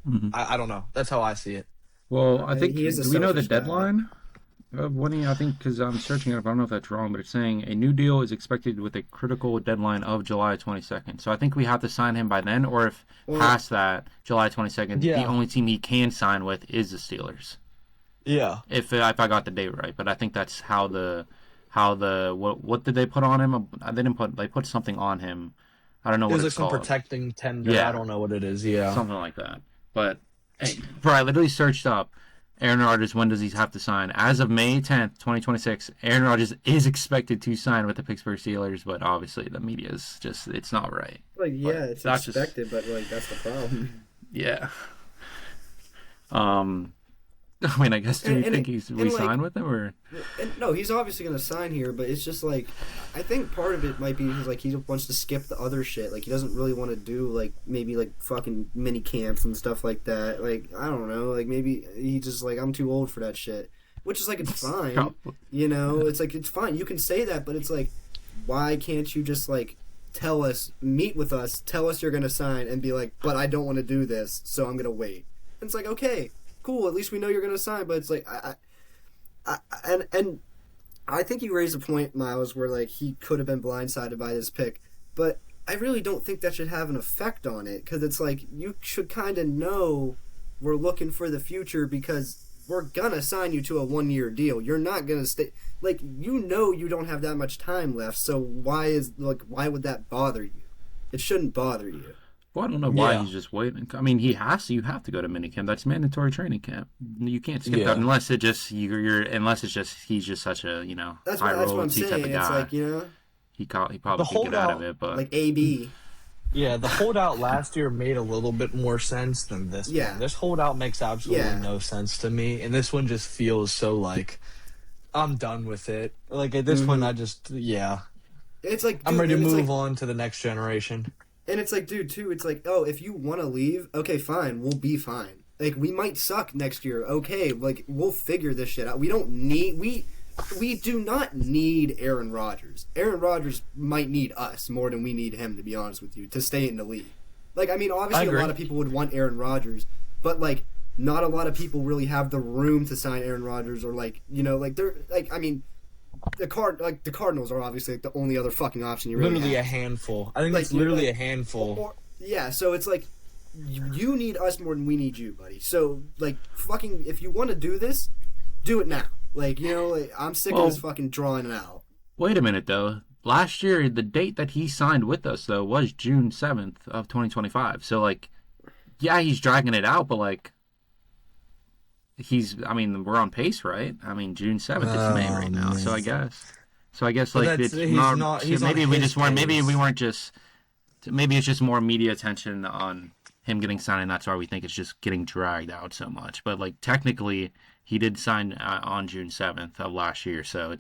Mm-hmm. I don't know. That's how I see it. Well, I think do we know the deadline of when I think because I'm searching it up. I don't know if that's wrong, but it's saying a new deal is expected with a critical deadline of July 22nd. So I think we have to sign him by then, or if past that July 22nd, the only team he can sign with is the Steelers. Yeah. If I got the date right, but I think that's how what did they put on him? They put something on him. I don't know what it's called. It was like some protecting tender. Yeah. I don't know what it is. Yeah. Something like that. But bro, I literally searched up Aaron Rodgers, when does he have to sign? As of May 10th, 2026, Aaron Rodgers is expected to sign with the Pittsburgh Steelers, but obviously the media is just, it's not right. Like, yeah, it's expected, but like that's the problem. Yeah. I mean, I guess, do you think he's re-signed with him, or? No, he's obviously going to sign here, but it's just like, I think part of it might be because like he wants to skip the other shit. Like he doesn't really want to do like maybe like fucking mini camps and stuff like that. Like I don't know, like maybe he just like I'm too old for that shit. Which is like it's fine, It's like it's fine. You can say that, but it's like, why can't you just like tell us, meet with us, tell us you're going to sign, and be like, but I don't want to do this, so I'm going to wait. And it's like, okay. Cool, at least we know you're going to sign, but it's like and I think you raised a point, Miles, where like he could have been blindsided by this pick, but I really don't think that should have an effect on it, because it's like you should kind of know we're looking for the future because we're gonna sign you to a 1-year deal. You're not gonna stay, like, you don't have that much time left, so why would that bother you? It shouldn't bother you. Well, I don't know why he's just waiting. I mean, you have to go to minicamp. That's mandatory training camp. You can't skip that unless it just he's just such a high royalty type of guy. It's like he probably could get out of it, but like AB. Yeah, the holdout last year made a little bit more sense than this one. This holdout makes absolutely no sense to me, and this one just feels so like I'm done with it. Like at this point, I just It's like, dude, I'm ready to move on to the next generation. And it's like, dude, too, it's like, oh, if you want to leave, okay, fine, we'll be fine. Like, we might suck next year, okay, like, we'll figure this shit out. We do not need Aaron Rodgers. Aaron Rodgers might need us more than we need him, to be honest with you, to stay in the league. Like, I mean, obviously a lot of people would want Aaron Rodgers, but, like, not a lot of people really have the room to sign Aaron Rodgers, or, like, they're, like, I mean... The Cardinals are obviously like the only other fucking option you really literally have. A handful. I think like, it's literally a handful. So it's like you need us more than we need you, buddy. So like fucking if you want to do this, do it now. Like like, I'm sick of this fucking drawing it out. Wait a minute though. Last year, the date that he signed with us though was June 7th of 2025. So like yeah, he's dragging it out, but like I mean, we're on pace, right? I mean, June 7th, it's May right now, man. so I guess But like that's it's he's not, not. He's maybe on we his just weren't, maybe we pace. weren't just, maybe it's just more media attention on him getting signed, and that's why we think it's just getting dragged out so much. But like technically, he did sign on June 7th of last year, so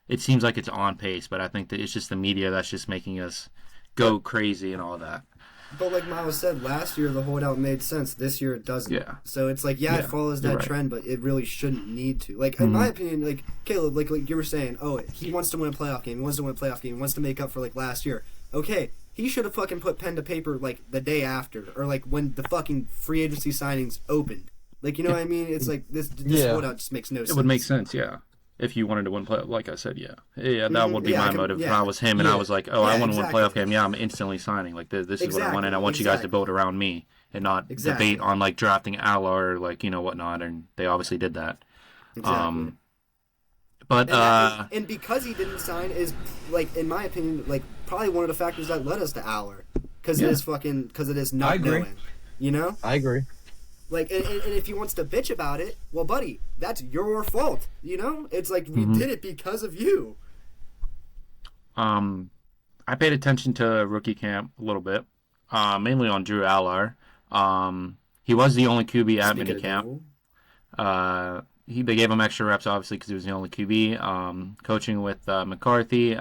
it seems like it's on pace. But I think that it's just the media that's just making us go crazy and all that. But like Miles said, last year the holdout made sense. This year it doesn't. Yeah. So it's like, it follows that trend, but it really shouldn't need to. Like, in my opinion, like, Caleb, like you were saying, he wants to win a playoff game. He wants to win a playoff game. He wants to make up for, like, last year. Okay, he should have fucking put pen to paper, like, the day after. Or, like, when the fucking free agency signings opened. Like, you know what I mean? It's like, this holdout just makes no sense. It would make sense, yeah. If you wanted to win play, like I said, that would be my motive. If I was him and I was like, I want to win a playoff game, I'm instantly signing. Like this is what I want, and I want you guys to build around me and not debate on like drafting Allar or like whatnot. And they obviously did that. Exactly. But and because he didn't sign is like, in my opinion, like probably one of the factors that led us to Allar, because it is not knowing. You know, I agree. Like, and if he wants to bitch about it, well, buddy, that's your fault. You know, it's like we did it because of you. I paid attention to rookie camp a little bit, mainly on Drew Allar. He was the only QB at minicamp. They gave him extra reps, obviously, because he was the only QB. Coaching with McCarthy.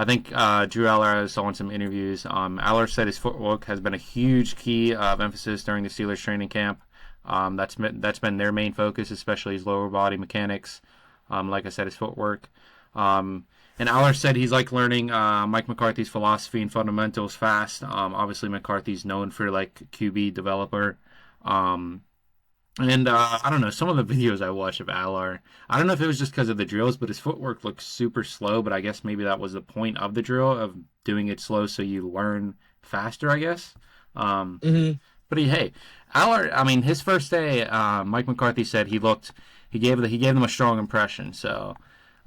I think Drew Allar, I saw in some interviews, Allar said his footwork has been a huge key of emphasis during the Steelers training camp. That's been their main focus, especially his lower body mechanics. Like I said, his footwork. And Allar said he's like learning Mike McCarthy's philosophy and fundamentals fast. Obviously, McCarthy's known for like QB developer. And I don't know, some of the videos I watched of Allar, I don't know if it was just because of the drills, but his footwork looks super slow. But I guess maybe that was the point of the drill, of doing it slow so you learn faster, I guess. But hey, Allar, I mean, his first day, Mike McCarthy said he gave them a strong impression. So,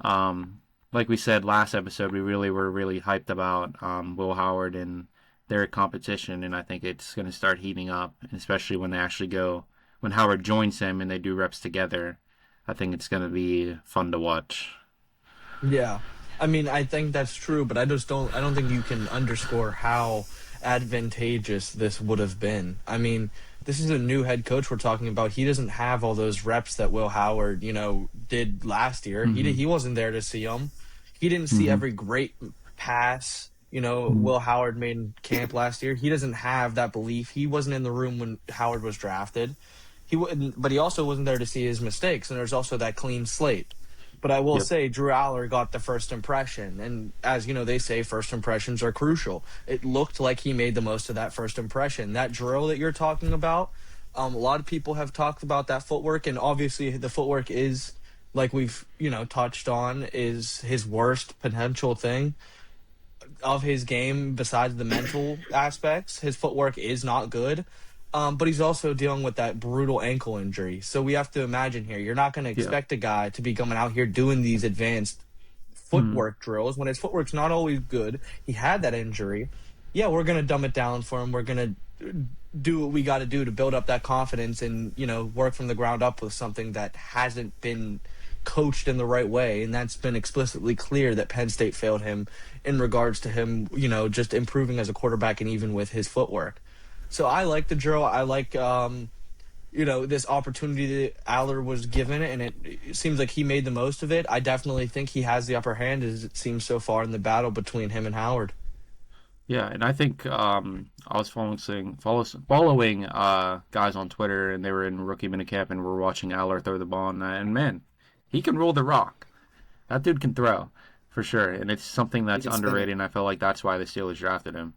like we said last episode, we were really hyped about Will Howard and their competition, and I think it's going to start heating up, and especially when they actually when Howard joins him and they do reps together. I think it's going to be fun to watch. Yeah. I mean, I think that's true, but I don't think you can underscore how advantageous this would have been. I mean, this is a new head coach we're talking about. He doesn't have all those reps that Will Howard, did last year. He wasn't there to see them. He didn't see every great pass, Will Howard made in camp last year. He doesn't have that belief. He wasn't in the room when Howard was drafted. But he also wasn't there to see his mistakes, and there's also that clean slate. But I will say Drew Allar got the first impression, and as they say, first impressions are crucial. It looked like he made the most of that first impression. That drill that you're talking about, a lot of people have talked about that footwork, and obviously the footwork is, like we've touched on, is his worst potential thing of his game besides the mental aspects. His footwork is not good. But he's also dealing with that brutal ankle injury. So we have to imagine here, you're not going to expect a guy to be coming out here doing these advanced footwork drills when his footwork's not always good. He had that injury. Yeah, we're going to dumb it down for him. We're going to do what we got to do to build up that confidence and, work from the ground up with something that hasn't been coached in the right way. And that's been explicitly clear that Penn State failed him in regards to him, just improving as a quarterback and even with his footwork. So I like the drill. I like, this opportunity that Allar was given, and it seems like he made the most of it. I definitely think he has the upper hand, as it seems so far in the battle between him and Howard. Yeah, and I think I was following guys on Twitter, and they were in rookie minicamp, and we're watching Allar throw the ball, and man, he can roll the rock. That dude can throw, for sure, and it's something that's underrated, and I feel like that's why the Steelers drafted him.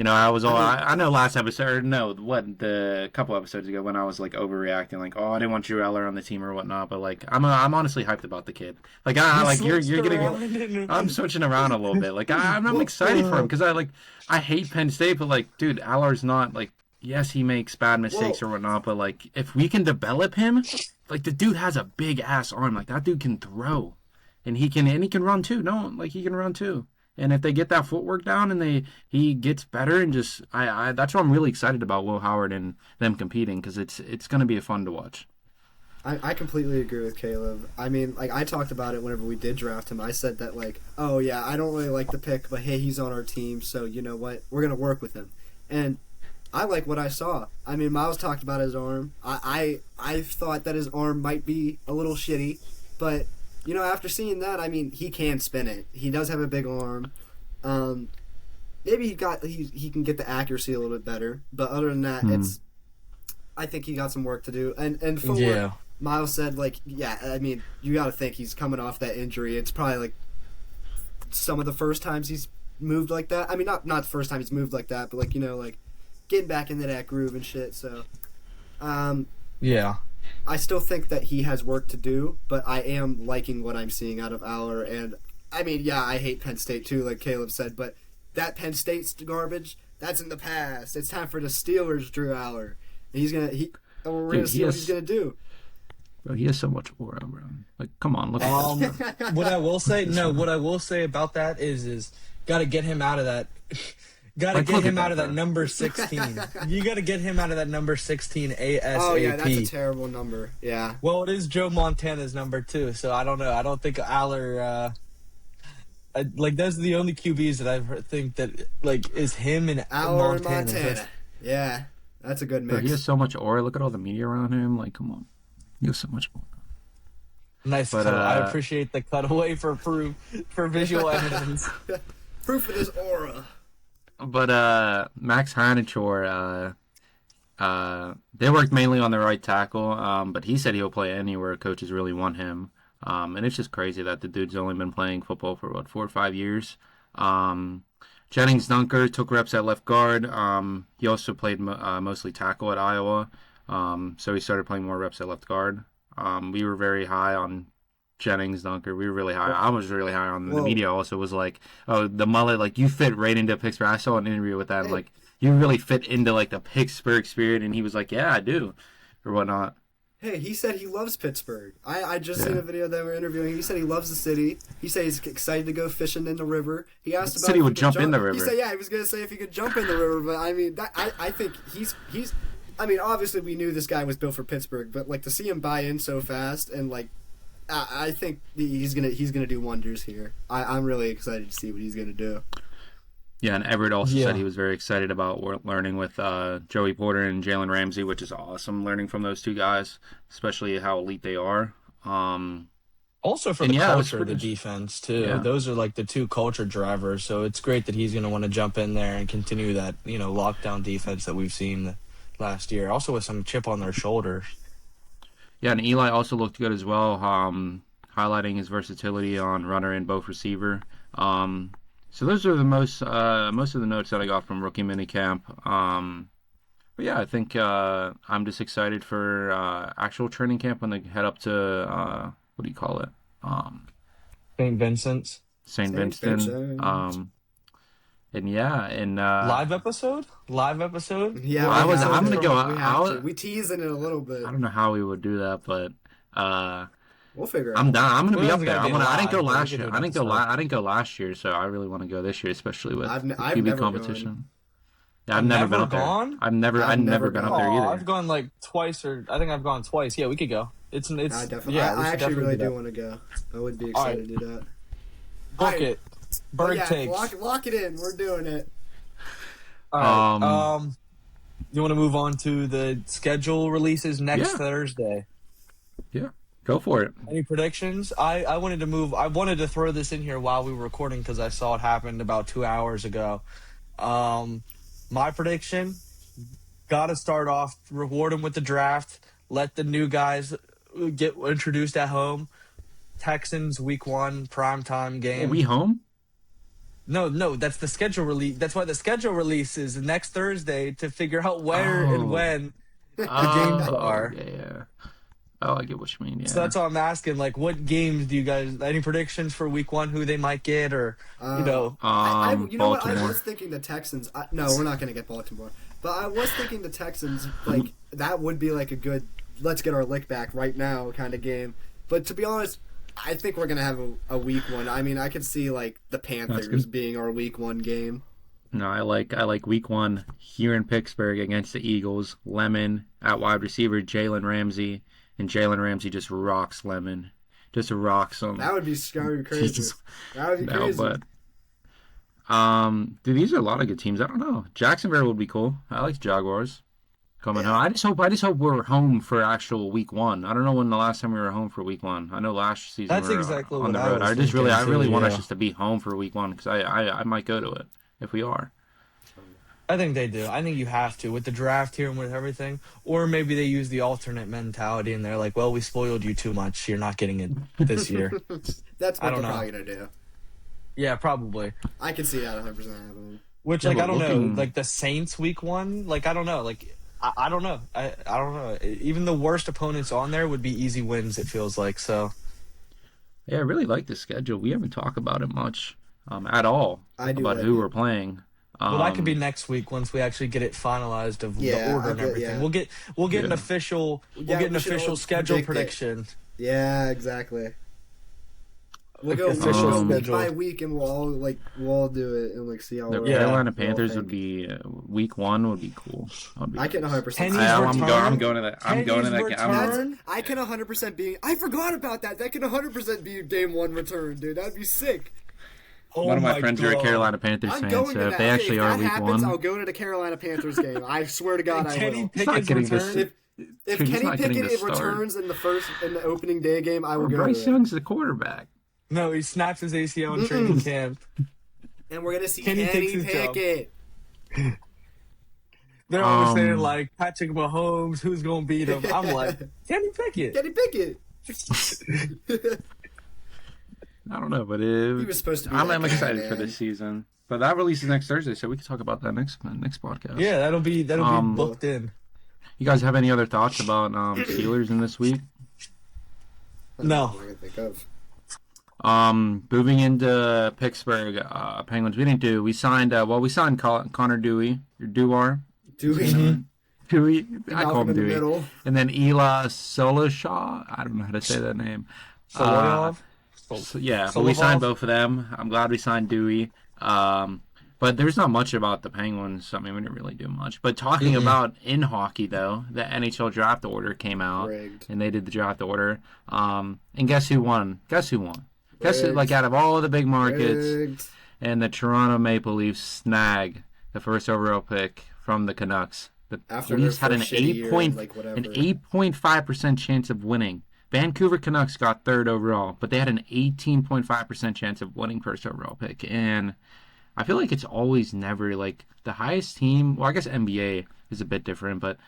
I know last episode, a couple episodes ago when I was like overreacting, like, I didn't want Drew Allar on the team or whatnot, but like, I'm honestly hyped about the kid. Like, you're getting, I'm switching around a little bit. Like, I'm excited for him because I hate Penn State, but like, dude, Allar's not like, yes, he makes bad mistakes or whatnot, but like, if we can develop him, like, the dude has a big ass arm. Like, that dude can throw, and he can run too. No, like, he can run too. And if they get that footwork down and he gets better and just I that's what I'm really excited about Will Howard and them competing because it's going to be fun to watch. I completely agree with Caleb. I mean, like, I talked about it whenever we did draft him. I said that, like, oh, yeah, I don't really like the pick, but, hey, he's on our team, so you know what? We're going to work with him. And I like what I saw. I mean, Miles talked about his arm. I thought that his arm might be a little shitty, but, you know, after seeing that, I mean, he can spin it. He does have a big arm. Maybe he can get the accuracy a little bit better, but other than that, I think he got some work to do. And for what Miles said, like, yeah, I mean, you got to think he's coming off that injury. It's probably like some of the first times he's moved like that. I mean, not the first time he's moved like that, but, like, you know, like getting back into that groove and shit. So, yeah, I still think that he has work to do, but I am liking what I'm seeing out of Allar. And I mean, yeah, I hate Penn State too, like Caleb said, but that Penn State's garbage, that's in the past. It's time for the Steelers, Drew Allar. And we're gonna see what he's gonna do. Bro, he has so much aura, bro. Like, come on, look at this. What I will say about that is got to get him out of that. Got to get him out of that number 16. You got to get him out of that number 16 ASAP. Oh yeah, that's a terrible number. Yeah. Well, it is Joe Montana's number too, so I don't know. I don't think Allar. Like, those are the only QBs that I think that like is him and Allar and Montana. Yeah, that's a good mix. Bro, he has so much aura. Look at all the media around him. Like, come on. He has so much aura. Nice, but I appreciate the cutaway for visual evidence. Proof of this aura. But Max Heinachor, they worked mainly on the right tackle, but he said he'll play anywhere coaches really want him. And it's just crazy that the dude's only been playing football for, 4 or 5 years. Jennings Dunker took reps at left guard. He also played mostly tackle at Iowa, so he started playing more reps at left guard. We were very high on Jennings Dunker. We were really high. I was really high on the media. Also was like, oh, the mullet, like you fit right into Pittsburgh. I saw an interview with that. And, like, you really fit into like the Pittsburgh spirit, and he was like, yeah, I do, or whatnot. Hey, he said he loves Pittsburgh. I just seen a video that we're interviewing. He said he loves the city. He said he's excited to go fishing in the river. He asked about said he would jump in the river. He said, yeah, he was gonna say if he could jump in the river. But I mean, I think he's. I mean, obviously we knew this guy was built for Pittsburgh, but like to see him buy in so fast and like, I think he's gonna do wonders here. I'm really excited to see what he's gonna do. Yeah, and Everett also said he was very excited about learning with Joey Porter and Jalen Ramsey, which is awesome, learning from those two guys, especially how elite they are. Also for the culture of the defense, too. Yeah. Those are like the two culture drivers, so it's great that he's going to want to jump in there and continue that, you know, lockdown defense that we've seen last year, also with some chip on their shoulders. Yeah, and Eli also looked good as well, highlighting his versatility on runner and both receiver. So those are the most of the notes that I got from rookie minicamp. But yeah, I think I'm just excited for actual training camp when they head up to what do you call it? St. Vincent's. St. Vincent. And yeah, and live episode. Yeah, well, I'm gonna go. We teasing it a little bit. I don't know how we would do that, but we'll figure it out. I'm down. I'm gonna be up there. I didn't go last year. I didn't go last year, so I really want to go this year, especially with QB competition. Yeah, I've never been up there. I've never been up there either. I've gone like twice, or I think I've gone twice. Yeah, we could go. It's definitely. Yeah, I actually really do want to go. I would be excited to do that. Book it. BurghTakes. Lock it in. We're doing it. All right. You want to move on to the schedule releases next Thursday? Yeah. Go for it. Any predictions? I wanted to throw this in here while we were recording because I saw it happened about 2 hours ago. My prediction, got to start off, reward them with the draft, let the new guys get introduced at home. Texans week 1 primetime game. Are we home? No, that's the schedule release. That's why the schedule release is next Thursday to figure out where and when the games are. Yeah. Oh, I get what you mean. Yeah. So that's all I'm asking. Like, what games do you guys? Any predictions for week 1? Who they might get, or you know? You know what? I was thinking the Texans. No, we're not going to get Baltimore. But I was thinking the Texans. Like that would be like a good. Let's get our lick back right now kind of game. But to be honest, I think we're gonna have a week one. I mean, I could see like the Panthers being our week one game. No, I like week one here in Pittsburgh against the Eagles. Lemon at wide receiver, Jalen Ramsey, and Jalen Ramsey just rocks Lemon, just rocks him. That would be crazy. That would be crazy. No, but dude, these are a lot of good teams. I don't know. Jacksonville would be cool. I like Jaguars coming home. I just hope we're home for actual week one. I don't know when the last time we were home for week one. I know last season That's we were exactly on what the I road. was I really thinking, want yeah. us just to be home for week one because I might go to it if we are. I think they do. I think you have to with the draft here and with everything. Or maybe they use the alternate mentality and they're like, well, we spoiled you too much. You're not getting it this year. That's what I don't they're know. probably gonna do. Yeah, probably. I can see that 100% happening. Which, Yeah, like, I but don't know. Like, the Saints week one, like, I don't know. Like, I don't know. I don't know. Even the worst opponents on there would be easy wins, it feels like. So, Yeah, I really like the schedule. We haven't talked about it much at all I do about like who it. we're playing. well, that could be next week once we actually get it finalized of Yeah, the order and okay, everything. yeah. We'll get an Yeah. official Yeah, we should all schedule predict it. prediction. Yeah, exactly. We'll Like go, official we'll go week schedule. by week, and we'll all do it and like see how The we're. Yeah. Carolina we all Panthers think. would be week one would be cool. I can 100%. Penny's see I'm, that. return. I'm going to that. I'm going to that. Penny's I'm, return. I can 100% be. I forgot about that. That can 100% be game one return, dude. That'd be sick. Oh one of my friends are a God. Carolina Panthers I'm fan, going so to if that. they actually if are that week happens, one, I'll go to the Carolina Panthers game. I swear to God, I Kenny will. He's not Pickett's getting this- return. If Dude, he's Kenny not getting Pickett this start. returns in the opening day game, I will go. Bryce to it. Young's the quarterback. No, he snaps his ACL in training camp. And we're gonna see Kenny Kenny takes his job. Pickett. They're always saying like Patrick Mahomes, who's gonna beat him? I'm like Kenny Pickett. Kenny Pickett. I don't know, but He was supposed to be. I'm that guy, excited for man. this season. But that releases next Thursday, so we can talk about that next podcast. Yeah, that'll be booked in. You guys have any other thoughts about Steelers in this week? No. I can think of. Moving into Pittsburgh, Penguins. We signed Connor Dewey, or Dewar. Dewey. Dewey. I call him in the Dewey. middle. And then Ela Soloshaw. I don't know how to say that name. Solovyov? So, yeah, but we signed both of them. I'm glad we signed Dewey. But there's not much about the Penguins. I mean, we didn't really do much. But talking about in hockey, though, the NHL draft order came out, Rigged. and they did the draft order. And guess who won? Guess who, Rigged. like, out of all the big markets, Rigged. and the Toronto Maple Leafs snag the first overall pick from the Canucks. The After Leafs their had an first shitty year, like, whatever. 8.5% chance of winning. Vancouver Canucks got third overall, but they had an 18.5% chance of winning first overall pick. And I feel like it's always never like the highest team. Well, I guess NBA is a bit different, but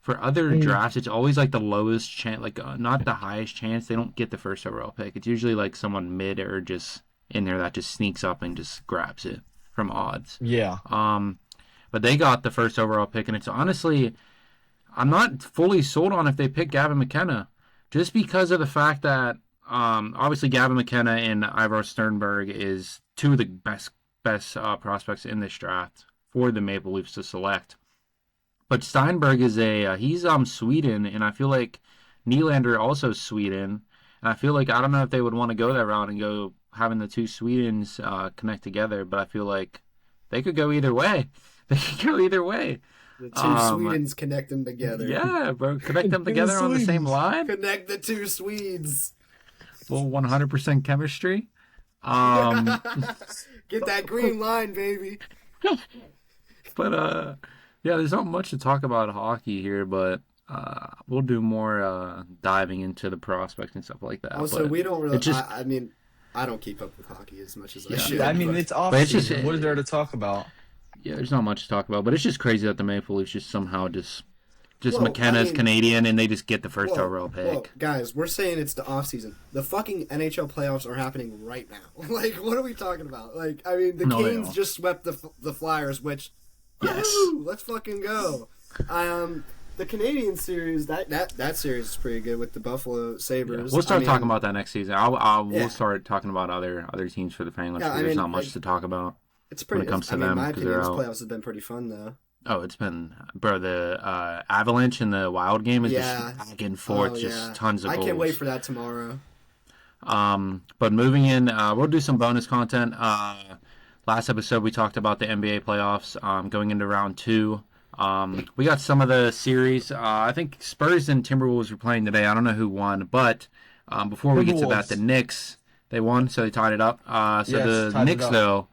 for other drafts, it's always like the lowest chance, like not the highest chance. They don't get the first overall pick. It's usually like someone mid or just in there that just sneaks up and just grabs it from odds. Yeah. But they got the first overall pick, and it's honestly, I'm not fully sold on if they pick Gavin McKenna, just because of the fact that obviously Gavin McKenna and Ivar Sternberg is two of the best prospects in this draft for the Maple Leafs to select. But Steinberg is he's Sweden, and I feel like Nylander also Sweden, and I feel like I don't know if they would want to go that route and go having the two Swedens connect together, but I feel like they could go either way. They could go either way. The two Swedens connect them together. Yeah, bro, connect them together on the same line. Connect the two Swedes. Well, 100% chemistry. Get that green line, baby. But yeah, there's not much to talk about hockey here, but we'll do more diving into the prospects and stuff like that. Also, but we don't really. it just- I mean, I don't keep up with hockey as much as I Yeah. should. I mean, but- it's off But it's season. just- What is there to talk about? yeah, there's not much to talk about. But it's just crazy that the Maple Leafs just somehow just Well, McKenna's I mean- Canadian and they just get the first overall pick. Well, guys, we're saying it's the off season. The fucking NHL playoffs are happening right now. Like, what are we talking about? Like, I mean, the No, they Canes don't. just swept the Flyers, which, Yes. woo, let's fucking go. The Canadian series, that series is pretty good with the Buffalo Sabres. We'll start I mean, talking about that next season. We'll Yeah. start talking about other teams for the Penguins. Yeah, I There's mean, not much like, to talk about. It's pretty. when it comes to I mean, them, my 'cause opinion, they're this out. playoffs have been pretty fun though. Oh, it's been, bro, the Avalanche and the Wild game is Yeah. just back and forth, Oh, just yeah. tons of I goals. can't wait for that tomorrow. But moving in, we'll do some bonus content. Last episode we talked about the NBA playoffs going into round 2. We got some of the series. I think Spurs and Timberwolves were playing today. I don't know who won, but before we get to that, the Knicks, they won, so they tied it up. The Knicks, though,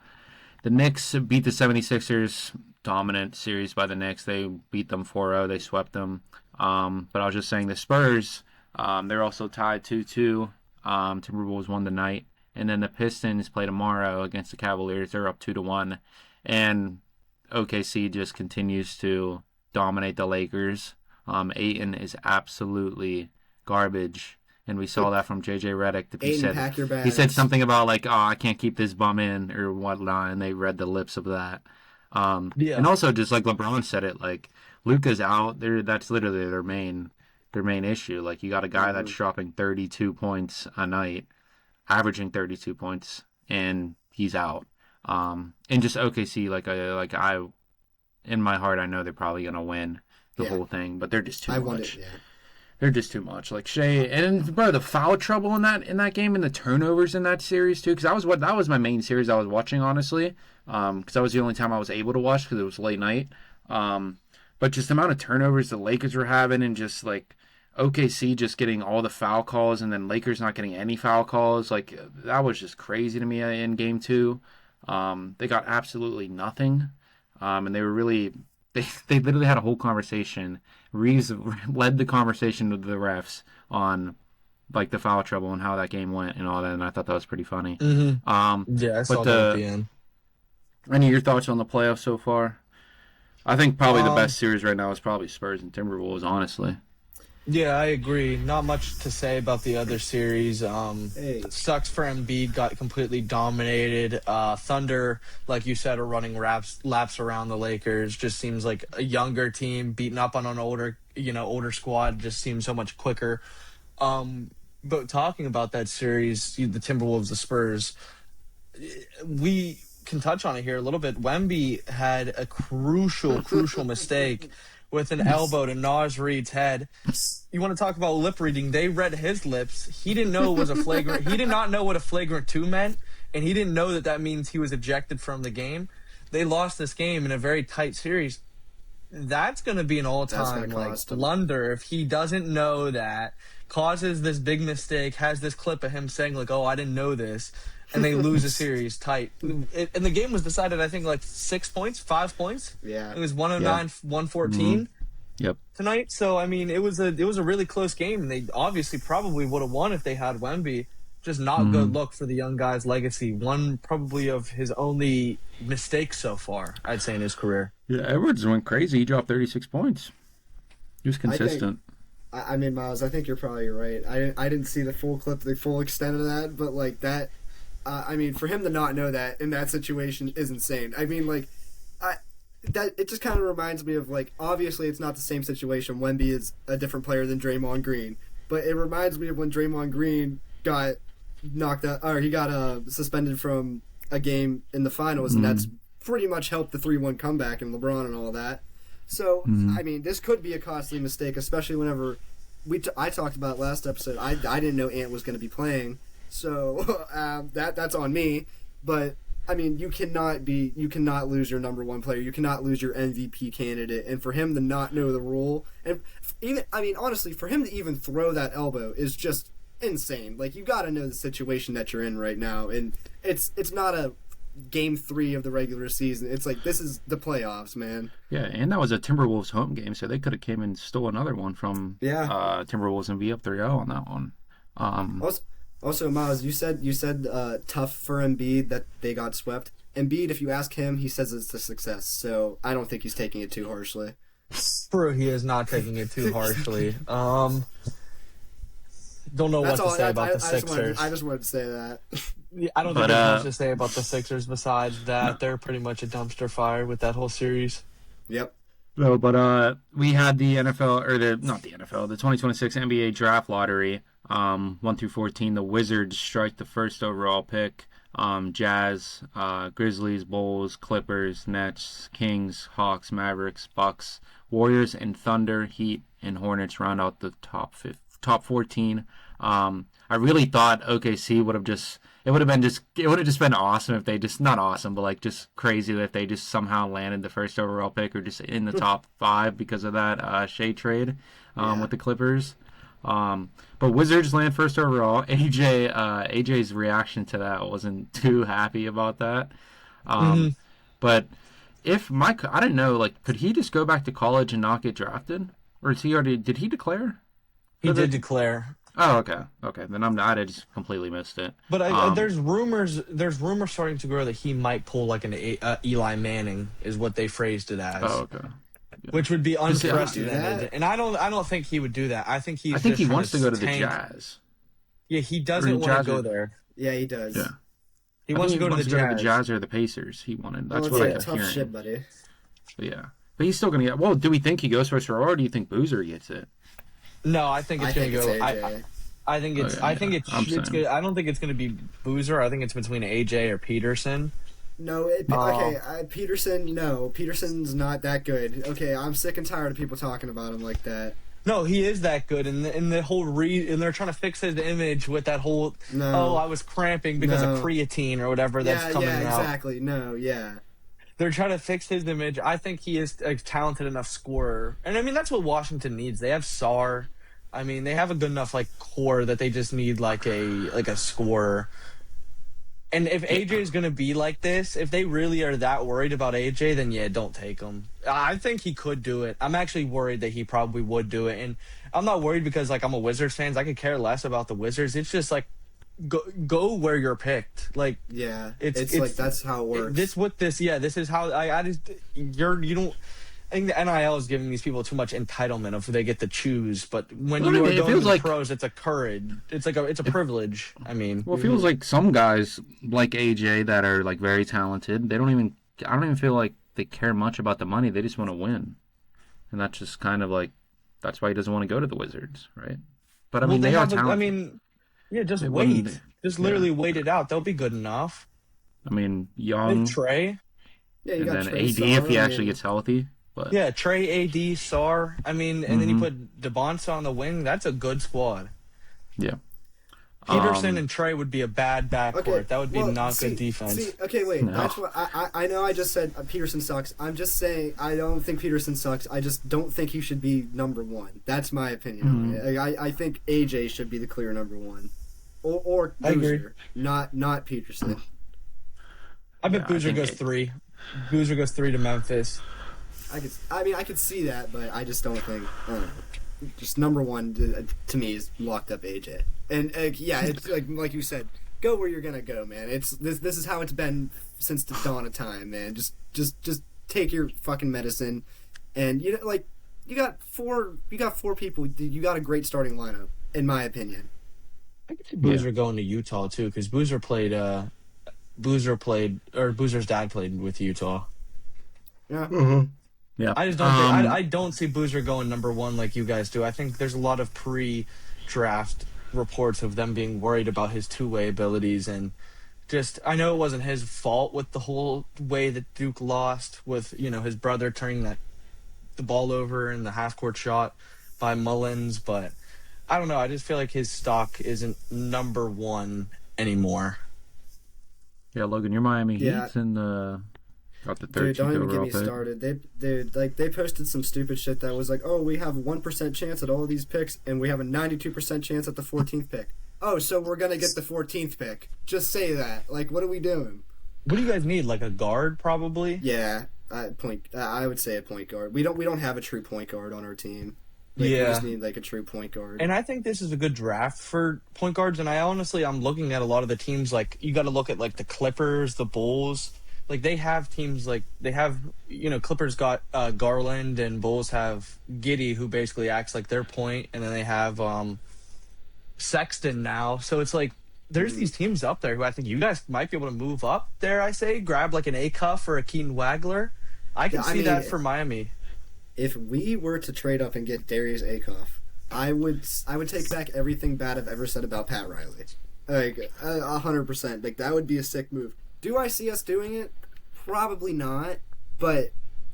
the Knicks beat the 76ers. Dominant series by the Knicks. They beat them 4-0. They swept them. But I was just saying the Spurs, they're also tied 2-2. Timberwolves won tonight. And then the Pistons play tomorrow against the Cavaliers. They're up 2-1. And OKC just continues to dominate the Lakers. Ayton is absolutely garbage. And we saw that from JJ Redick. He said something about like, oh, I can't keep this bum in or whatnot. And they read the lips of that. And also just like LeBron said it, like Luka's out there. That's literally their main issue. Like you got a guy that's dropping 32 points a night, averaging 32 points, and he's out. And just OKC, I in my heart, I know they're probably gonna win the whole thing, but they're just too much. They're just too much. Like Shea and bro, the foul trouble in that game and the turnovers in that series too. Because that was my main series I was watching, honestly. Because that was the only time I was able to watch because it was late night. But just the amount of turnovers the Lakers were having, and just like OKC just getting all the foul calls, and then Lakers not getting any foul calls. Like that was just crazy to me in game 2. They got absolutely nothing, and they were really. They literally had a whole conversation. Reeves led the conversation with the refs on like the foul trouble and how that game went and all that, and I thought that was pretty funny. Mm-hmm. I saw that at the end. Any of your thoughts on the playoffs so far? I think probably the best series right now is probably Spurs and Timberwolves, honestly. Yeah, I agree. Not much to say about the other series. Sucks for Embiid, got completely dominated. Thunder, like you said, are running laps around the Lakers. Just seems like a younger team beating up on an older squad. Just seems so much quicker. But talking about that series, the Timberwolves, the Spurs, we can touch on it here a little bit. Wemby had a crucial mistake with an elbow to Naz Reid's head. You want to talk about lip reading? They read his lips. He didn't know it was a flagrant. He did not know what a flagrant 2 meant, and he didn't know that means he was ejected from the game. They lost this game in a very tight series. That's going to be an all-time blunder if he doesn't know that, causes this big mistake, has this clip of him saying like, "Oh, I didn't know this." And they lose a series tight. And the game was decided, I think, like 5 points. Yeah. It was 109-114 Yep. tonight. So, I mean, it was a really close game. And they obviously probably would have won if they had Wemby. Just not good look for the young guy's legacy. One probably of his only mistakes so far, I'd say, in his career. Yeah, Edwards went crazy. He dropped 36 points. He was consistent. I mean, Miles, I think you're probably right. I didn't see the full clip, the full extent of that, but like that... I mean, for him to not know that in that situation is insane. I mean, like, it just kind of reminds me of, like, obviously it's not the same situation. Wemby is a different player than Draymond Green. But it reminds me of when Draymond Green got knocked out, or he got suspended from a game in the finals, and that's pretty much helped the 3-1 comeback and LeBron and all that. So, I mean, this could be a costly mistake, especially whenever I talked about last episode. I didn't know Ant was going to be playing. So that's on me, but I mean you cannot lose your number 1 player. You cannot lose your MVP candidate, and for him to not know the rule, and even honestly, for him to even throw that elbow is just insane. Like you got to know the situation that you're in right now, and it's not a game 3 of the regular season. It's like this is the playoffs, man. Yeah, and that was a Timberwolves home game, so they could have came and stole another one from Timberwolves and be up 3-0 on that one. Also, Miles, you said tough for Embiid that they got swept. Embiid, if you ask him, he says it's a success. So I don't think he's taking it too harshly. Bro, he is not taking it too harshly. Don't know what to say about the Sixers. I just wanted to say that. I don't think there's much to say about the Sixers besides that they're pretty much a dumpster fire with that whole series. Yep. No, but we had the NFL, or the 2026 NBA draft lottery. 1 through 14, the Wizards strike the first overall pick. Jazz, Grizzlies, Bulls, Clippers, Nets, Kings, Hawks, Mavericks, Bucks, Warriors, and Thunder, Heat, and Hornets round out the top 14. I I really thought OKC would have just it would have just been awesome if they just not awesome, but like just crazy if they just somehow landed the first overall pick or just in the top 5 because of that Shea trade with the Clippers. But Wizards land first overall. AJ's reaction to that wasn't too happy about that. But if Mike, I don't know, like, could he just go back to college and not get drafted, or is he already? Did he declare? He did declare. Oh, okay. Then I just completely missed it. But there's rumors starting to grow that he might pull like an Eli Manning, is what they phrased it as. Oh, okay. Yeah. Which would be unprecedented, and I don't think he would do that. I think he wants to go to the Jazz. Yeah, he doesn't want to go there. Yeah, he does. Yeah, he wants to go to the Jazz or the Pacers. He wanted. That's what I kept hearing. Shit, buddy. But yeah, but he's still gonna get. Well, do we think he goes first overall, or do you think Boozer gets it? No, I think it's gonna go. I think it's. I don't think it's gonna be Boozer. I think it's between AJ or Peterson. No, Peterson. No, Peterson's not that good. Okay, I'm sick and tired of people talking about him like that. No, he is that good, and the whole and they're trying to fix his image with that whole. No. Oh, I was cramping because of creatine or whatever that's coming out. Yeah, exactly. No, yeah. They're trying to fix his image. I think he is a talented enough scorer, and I mean that's what Washington needs. They have Sarr. I mean, they have a good enough like core that they just need like a scorer. And if AJ is going to be like this, if they really are that worried about AJ, then yeah, don't take him. I think he could do it. I'm actually worried that he probably would do it. And I'm not worried because like I'm a Wizards fan. I could care less about the Wizards. It's just like go where you're picked. Like yeah, it's like that's how it works. This is how I just you don't. I think the NIL is giving these people too much entitlement of who they get to choose, but when you are going to the pros, it's a courage. It's a privilege. I mean, well, it feels like some guys like AJ that are like very talented. I don't even feel like they care much about the money. They just want to win, and that's just kind of like that's why he doesn't want to go to the Wizards, right? But I mean, they are talented. I mean, yeah, just wait. Just literally wait it out. They'll be good enough. I mean, Young, Trey, and then AD if he actually gets healthy. But. Yeah, Trey, AD, Sarr. I mean, and then you put DeBonsa on the wing. That's a good squad. Yeah. Peterson and Trey would be a bad backcourt. Okay, that would be good defense. Wait. No. That's what I know. I just said Peterson sucks. I'm just saying I don't think Peterson sucks. I just don't think he should be number 1. That's my opinion. I think AJ should be the clear number 1, or Boozer, not Peterson. I bet Boozer goes 3. Boozer goes 3 to Memphis. I could see that, but I just don't think. I don't know. Just number 1 to me is locked up AJ, and it's like you said, go where you're gonna go, man. It's this is how it's been since the dawn of time, man. Just take your fucking medicine, and you got 4 people. You got a great starting lineup, in my opinion. I could see Boozer going to Utah too, because Boozer's dad played with Utah. Yeah. Mm-hmm. Yeah, I just don't. I don't see Boozer going number 1 like you guys do. I think there's a lot of pre-draft reports of them being worried about his two-way abilities, and just I know it wasn't his fault with the whole way that Duke lost with his brother turning the ball over in the half-court shot by Mullins, but I don't know. I just feel like his stock isn't number 1 anymore. Yeah, Logan, you're Miami Heat's in the. Dude, don't even get me started. They posted some stupid shit that was like, oh, we have 1% chance at all of these picks, and we have a 92% chance at the 14th pick. Oh, so we're gonna get the 14th pick. Just say that. Like, what are we doing? What do you guys need? Like a guard, probably? Yeah, I would say a point guard. We don't have a true point guard on our team. We just need like a true point guard. And I think this is a good draft for point guards. And I'm looking at a lot of the teams. Like you got to look at like the Clippers, the Bulls. Like they have teams like they have Clippers got Garland and Bulls have Giddey, who basically acts like their point, and then they have Sexton now. So it's like there's these teams up there who I think you guys might be able to move up there. I say grab like an Acuff or a Keaton Wagler. I can see that for Miami. If we were to trade up and get Darius Acuff, I would take back everything bad I've ever said about Pat Riley. Like 100%. Like that would be a sick move. Do I see us doing it? Probably not. But,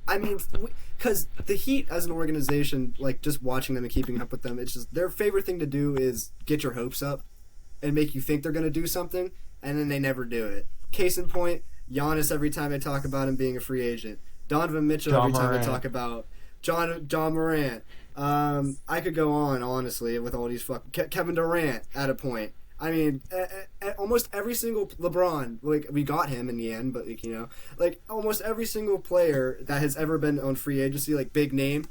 I mean, because the Heat as an organization, like just watching them and keeping up with them, it's just their favorite thing to do is get your hopes up. and make you think they're going to do something, and then they never do it. Case in point, Giannis every time they talk about him being a free agent. Donovan Mitchell every time they talk about John Morant. I could go on, honestly, with all these Kevin Durant at a point. I mean, almost every single LeBron, like, we got him in the end, but, like, you know, like, almost every single player that has ever been on free agency, like, big name,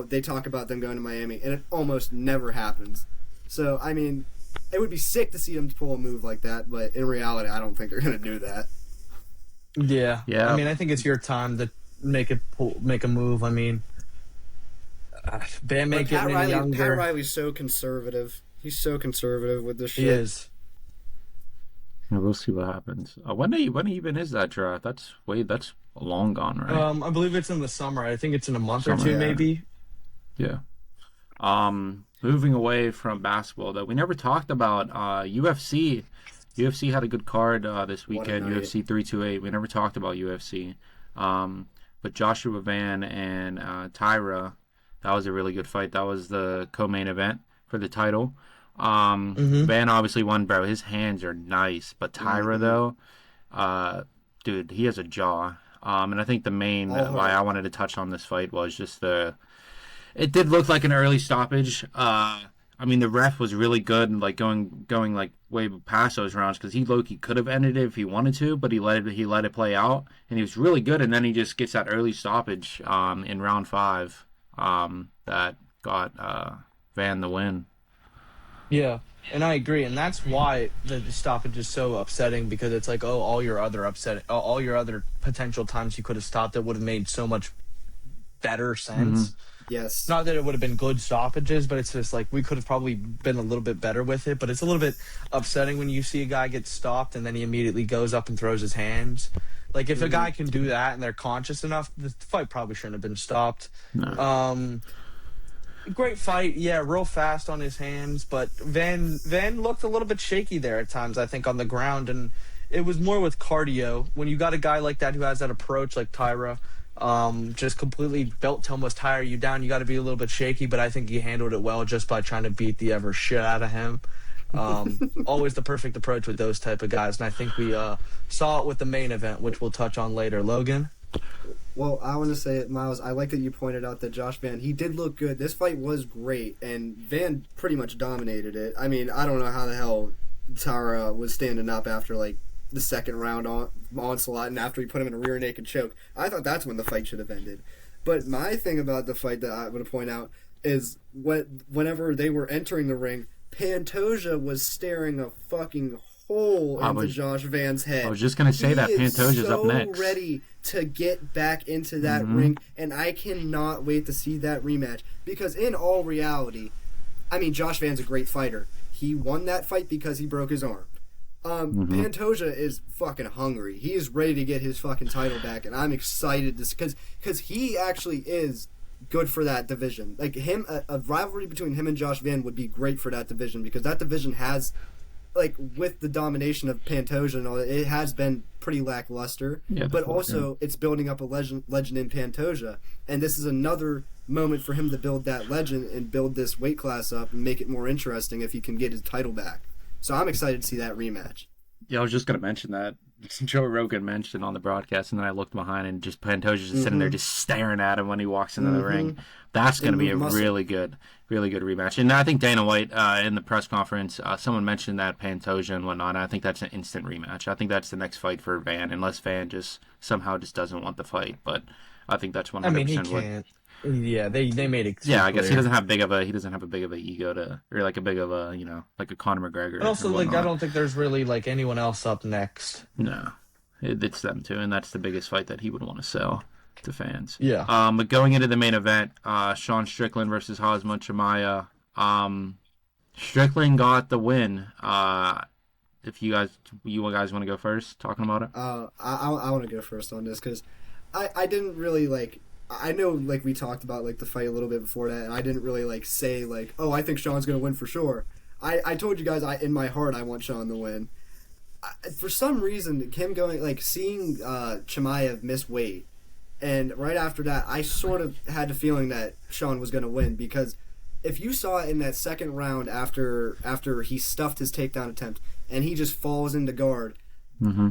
they talk about them going to Miami, and it almost never happens. So, I mean, it would be sick to see them pull a move like that, but in reality, I don't think they're going to do that. Yeah. I mean, I think it's your time to make a move. I mean, Van may get maybe younger. Pat Riley's so conservative. He's so conservative with this shit. He is. Yeah, we'll see what happens. When even is that draft? That's long gone, right? I believe it's in the summer. I think it's in a month or two, maybe. Yeah. Moving away from basketball, though, we never talked about UFC. UFC had a good card this weekend. UFC 328. We never talked about UFC. But Joshua Van and Tyra, that was a really good fight. That was the co-main event for the title. Van obviously won, bro. His hands are nice, but Tyra though, dude, he has a jaw. And I think the main why I wanted to touch on this fight was just it did look like an early stoppage. I mean, the ref was really good and like going like way past those rounds because he low-key could have ended it if he wanted to, but he let it play out, and he was really good. And then he just gets that early stoppage in round 5 that got Van the win. Yeah, and I agree, and that's why the stoppage is so upsetting because it's like, all your other potential times you could have stopped it would have made so much better sense. Mm-hmm. Yes. Not that it would have been good stoppages, but it's just like we could have probably been a little bit better with it. But it's a little bit upsetting when you see a guy get stopped and then he immediately goes up and throws his hands. Like, if a guy can do that and they're conscious enough, the fight probably shouldn't have been stopped. No. Great fight, yeah, real fast on his hands, but Van looked a little bit shaky there at times, I think, on the ground, and it was more with cardio. When you got a guy like that who has that approach, like Tyra, just completely belt to almost tire you down, you got to be a little bit shaky, but I think he handled it well just by trying to beat the ever shit out of him. Always the perfect approach with those type of guys, and I think we saw it with the main event, which we'll touch on later. Logan? Well, I want to say, Miles, I like that you pointed out that Josh Van, he did look good. This fight was great, and Van pretty much dominated it. I mean, I don't know how the hell Tara was standing up after, like, the second round onslaught and after he put him in a rear naked choke. I thought that's when the fight should have ended. But my thing about the fight that I want to point out is whenever they were entering the ring, Pantoja was staring a fucking hole into Josh Van's head. I was just going to say that Pantoja's up next. Ready to get back into that ring, and I cannot wait to see that rematch. Because in all reality, I mean, Josh Van's a great fighter. He won that fight because he broke his arm. Pantoja is fucking hungry. He is ready to get his fucking title back, and I'm excited because he actually is good for that division. Like, a rivalry between him and Josh Van would be great for that division because that division has, like, with the domination of Pantoja and all that, it has been pretty lackluster. Yeah, but also, it's building up a legend in Pantoja, and this is another moment for him to build that legend and build this weight class up and make it more interesting if he can get his title back. So I'm excited to see that rematch. Yeah, I was just going to mention that. Joe Rogan mentioned on the broadcast, and then I looked behind, and just Pantoja's just sitting there just staring at him when he walks into the ring. That's going to be a really good rematch. And I think Dana White, in the press conference, someone mentioned that Pantoja and whatnot. I think that's an instant rematch. I think that's the next fight for Van, unless Van just somehow just doesn't want the fight. But I think that's 100% I mean, he can't. Yeah, they made it. Yeah, I guess he doesn't have a big of a ego or like a big of a, like a Conor McGregor. But also, like, I don't think there's really like anyone else up next. No, it's them too, and that's the biggest fight that he would want to sell to fans. Yeah. But going into the main event, Sean Strickland versus Khamzat Chimaev. Strickland got the win. If you guys want to go first, talking about it. I want to go first on this because I didn't really like. I know, like, we talked about, like, the fight a little bit before that, and I didn't really, like, say, like, oh, I think Sean's going to win for sure. I told you guys, in my heart, I want Sean to win. For some reason, him going, like, seeing Chimaev miss weight, and right after that, I sort of had the feeling that Sean was going to win, because if you saw it in that second round after he stuffed his takedown attempt and he just falls into guard,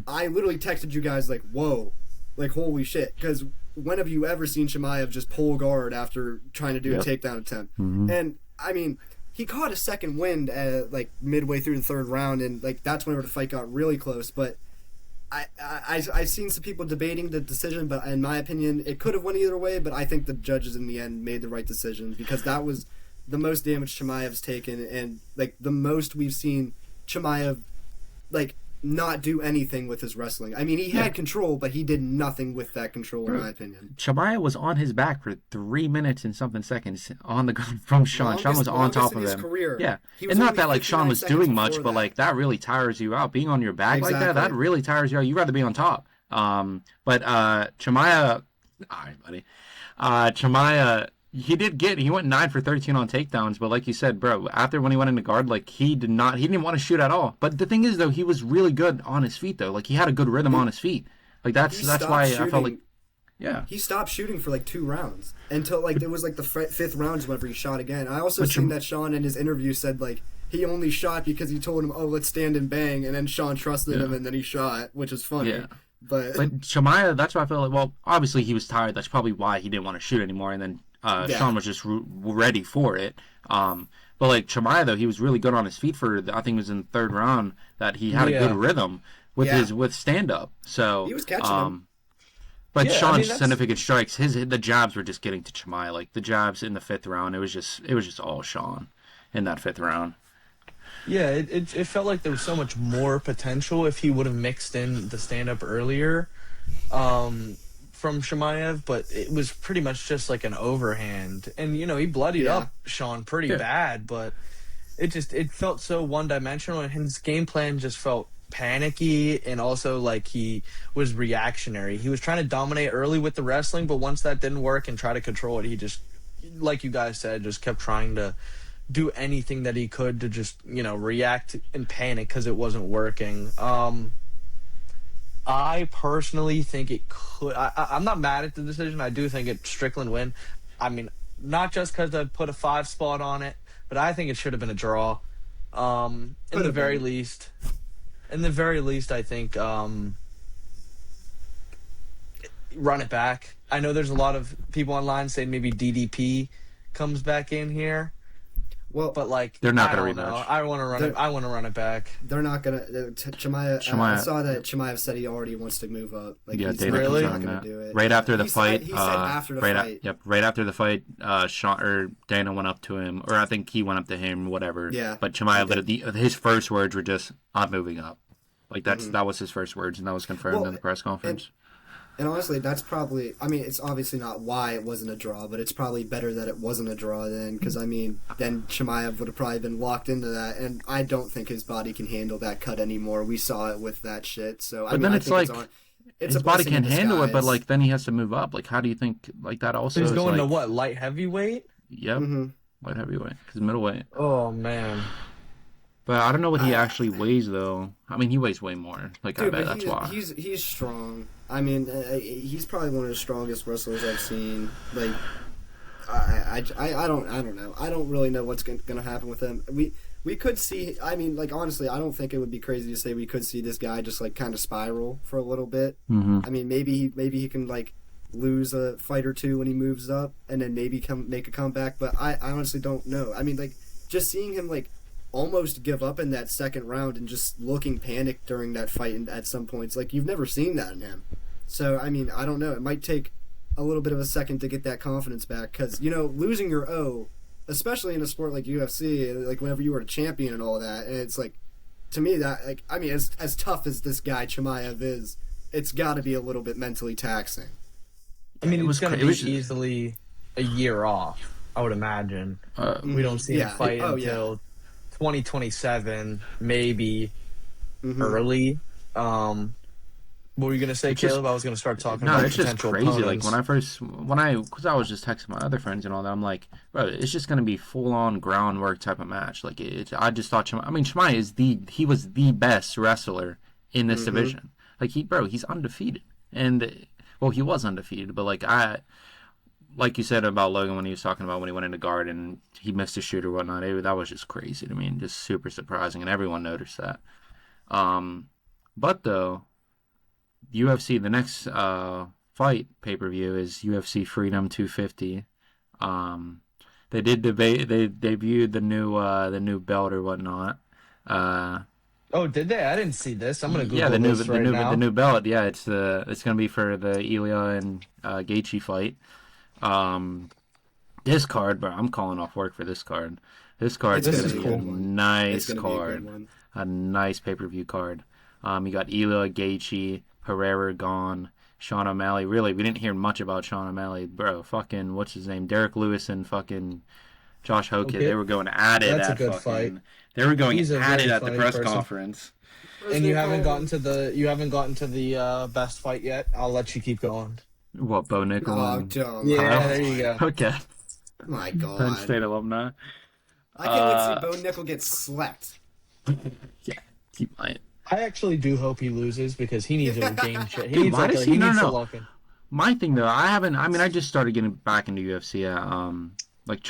I literally texted you guys like, whoa, like holy shit, because when have you ever seen Chimaev just pull guard after trying to do a takedown attempt? And I mean, he caught a second wind at like midway through the third round, and like that's whenever the fight got really close. But I've seen some people debating the decision, but in my opinion, it could have went either way. But I think the judges in the end made the right decision, because that was the most damage Chimaev's taken, and like the most we've seen Chimaev like not do anything with his wrestling. I mean, he had control, but he did nothing with that control, in my opinion. Chimaev was on his back for 3 minutes and something seconds on the ground from Sean. Sean was on top of him. Career. Yeah, and not that like Sean was doing much, but like that really tires you out. Being on your back like that, that really tires you out. You'd rather be on top. But Chimaev, all right, buddy. Chimaev, he went 9 for 13 on takedowns, but like you said, bro, after when he went into guard, like he didn't want to shoot at all. But the thing is, though, he was really good on his feet, though. Like he had a good rhythm on his feet. Like that's why I felt like, he stopped shooting for like 2 rounds until like it was like the 5th round whenever he shot again. I also seen that Sean in his interview said like he only shot because he told him, oh, let's stand and bang, and then Sean trusted him and then he shot, which is funny. Yeah. But Chimaev, that's why I felt like, well, obviously he was tired. That's probably why he didn't want to shoot anymore, and then Sean was just ready for it. But like Chimaev, though, he was really good on his feet for, I think it was in the 3rd round, that he had a good rhythm with stand-up. So he was catching him. But Sean's significant strikes, the jabs were just getting to Chimaev. Like the jabs in the 5th round, it was just all Sean in that 5th round. Yeah, it felt like there was so much more potential if he would have mixed in the stand-up earlier from Chimaev, but it was pretty much just like an overhand. And, you know, he bloodied up Sean pretty bad, but it felt so one-dimensional, and his game plan just felt panicky, and also like he was reactionary. He was trying to dominate early with the wrestling, but once that didn't work and try to control it, he just, like you guys said, just kept trying to do anything that he could to just, you know, react and panic because it wasn't working. I personally think it could. I'm not mad at the decision. I do think it Strickland win. I mean, not just because I put a 5 spot on it, but I think it should have been a draw. In the very least, I think run it back. I know there's a lot of people online saying maybe DDP comes back in here. Well, but like they're not going to rematch. I want to run it. I want to run it back. They're not going to. Chimaev. I saw that Chimaev said he already wants to move up. Like, yeah, he's really not going to do it. Right after the fight. He said after the fight. Right after the fight, Sean or Dana went up to him, or I think he went up to him, whatever. Yeah. But Chimaev, his first words were just, "I'm moving up." Like that was his first words, and that was confirmed in the press conference. And honestly, that's probably, I mean, it's obviously not why it wasn't a draw, but it's probably better that it wasn't a draw then, because, I mean, then Chimaev would have probably been locked into that, and I don't think his body can handle that cut anymore. We saw it with that shit, so, I mean, then I it's think like, it's his body can handle it, but, like, then he has to move up. Like, how do you think, like, that also He's going like, to what, light heavyweight? Yep, light heavyweight, because middleweight. Oh, man. But I don't know what he actually weighs, though. I mean, he weighs way more. Like, dude, I bet that's why. He's strong. I mean, he's probably one of the strongest wrestlers I've seen. Like, I don't know. I don't really know what's going to happen with him. We could see. I mean, like, honestly, I don't think it would be crazy to say we could see this guy just like kind of spiral for a little bit. I mean, maybe he can like lose a fight or two when he moves up, and then maybe make a comeback. But I honestly don't know. I mean, like, just seeing him like almost give up in that second round and just looking panicked during that fight and at some points, like, you've never seen that in him. So, I mean, I don't know. It might take a little bit of a second to get that confidence back, because, you know, losing your O, especially in a sport like UFC, like whenever you were a champion and all that, and it's like, to me, that, like, I mean, as tough as this guy Chimaev is, it's got to be a little bit mentally taxing. I mean, it's going to be easily a year off, I would imagine. We don't see him fight until 2027, maybe early. What were you gonna say, Caleb? I was gonna start talking about potential opponents. No, it's just crazy. Like because I was just texting my other friends and all that. I'm like, bro, it's just gonna be full on groundwork type of match. Like I just thought Chimaev he was the best wrestler in this division. Like he's undefeated, and well, he was undefeated, but like like you said about Logan when he was talking about when he went into guard and he missed a shoot or whatnot, that was just crazy to me and just super surprising, and everyone noticed that. But though, UFC, the next fight pay-per-view is UFC Freedom 250. They debuted the new belt or whatnot. Oh, did they? I didn't see this. I'm gonna Google the new belt. Yeah, it's gonna be for the Ilya and Gaethje fight. This card, bro, I'm calling off work for this card. This card's gonna be a nice card, a nice pay-per-view card. You got Ilya, Gaethje, Pereira gone, Sean O'Malley. Really, we didn't hear much about Sean O'Malley, bro. Fucking what's his name? Derek Lewis and fucking Josh Hokett. They were going at it. That's a good fight. They were going at it at the press conference. And you haven't gotten to the best fight yet. I'll let you keep going. What, Bo Nickel? Yeah, there you go. Okay. My God. Penn State alumni. I can't wait to see Bo Nickel get slept. Yeah, he might. I actually do hope he loses because he needs to gain shit. He Dude, needs to lock in. My thing though, I just started getting back into UFC.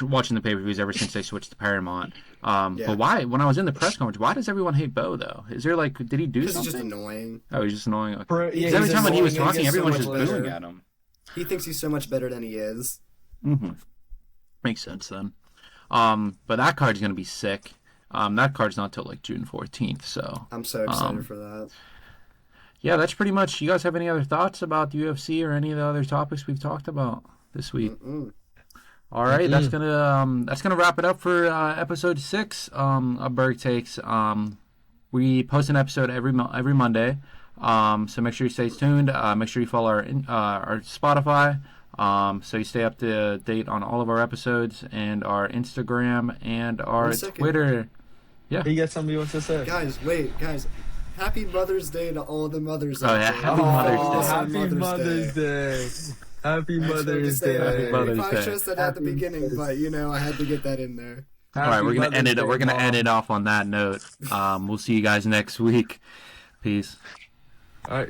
Watching the pay-per-views ever since they switched to Paramount. But why? When I was in the press conference, why does everyone hate Bo though? Is there did he do something? He's just annoying. Oh, he's just annoying. Okay. Yeah, every time when he was talking, everyone's just booing at him. He thinks he's so much better than he is. Mm-hmm. Makes sense then. But that card's gonna be sick. That card's not till June 14th, so I'm so excited for that. Yeah, that's pretty much. You guys have any other thoughts about the UFC or any of the other topics we've talked about this week? All right, that's gonna wrap it up for episode 6 of BurghTakes. We post an episode every Monday, so make sure you stay tuned. Make sure you follow our Spotify, so you stay up to date on all of our episodes and our Instagram and our Twitter. Yeah, you got something you want to say? Guys, happy Mother's Day to all the mothers. Oh yeah, happy Mother's Day. Happy Mother's Day. Happy Mother's Day. I probably should have said that at the beginning, but I had to get that in there. All right, we're gonna end it. We're gonna end it off on that note. We'll see you guys next week. Peace. All right.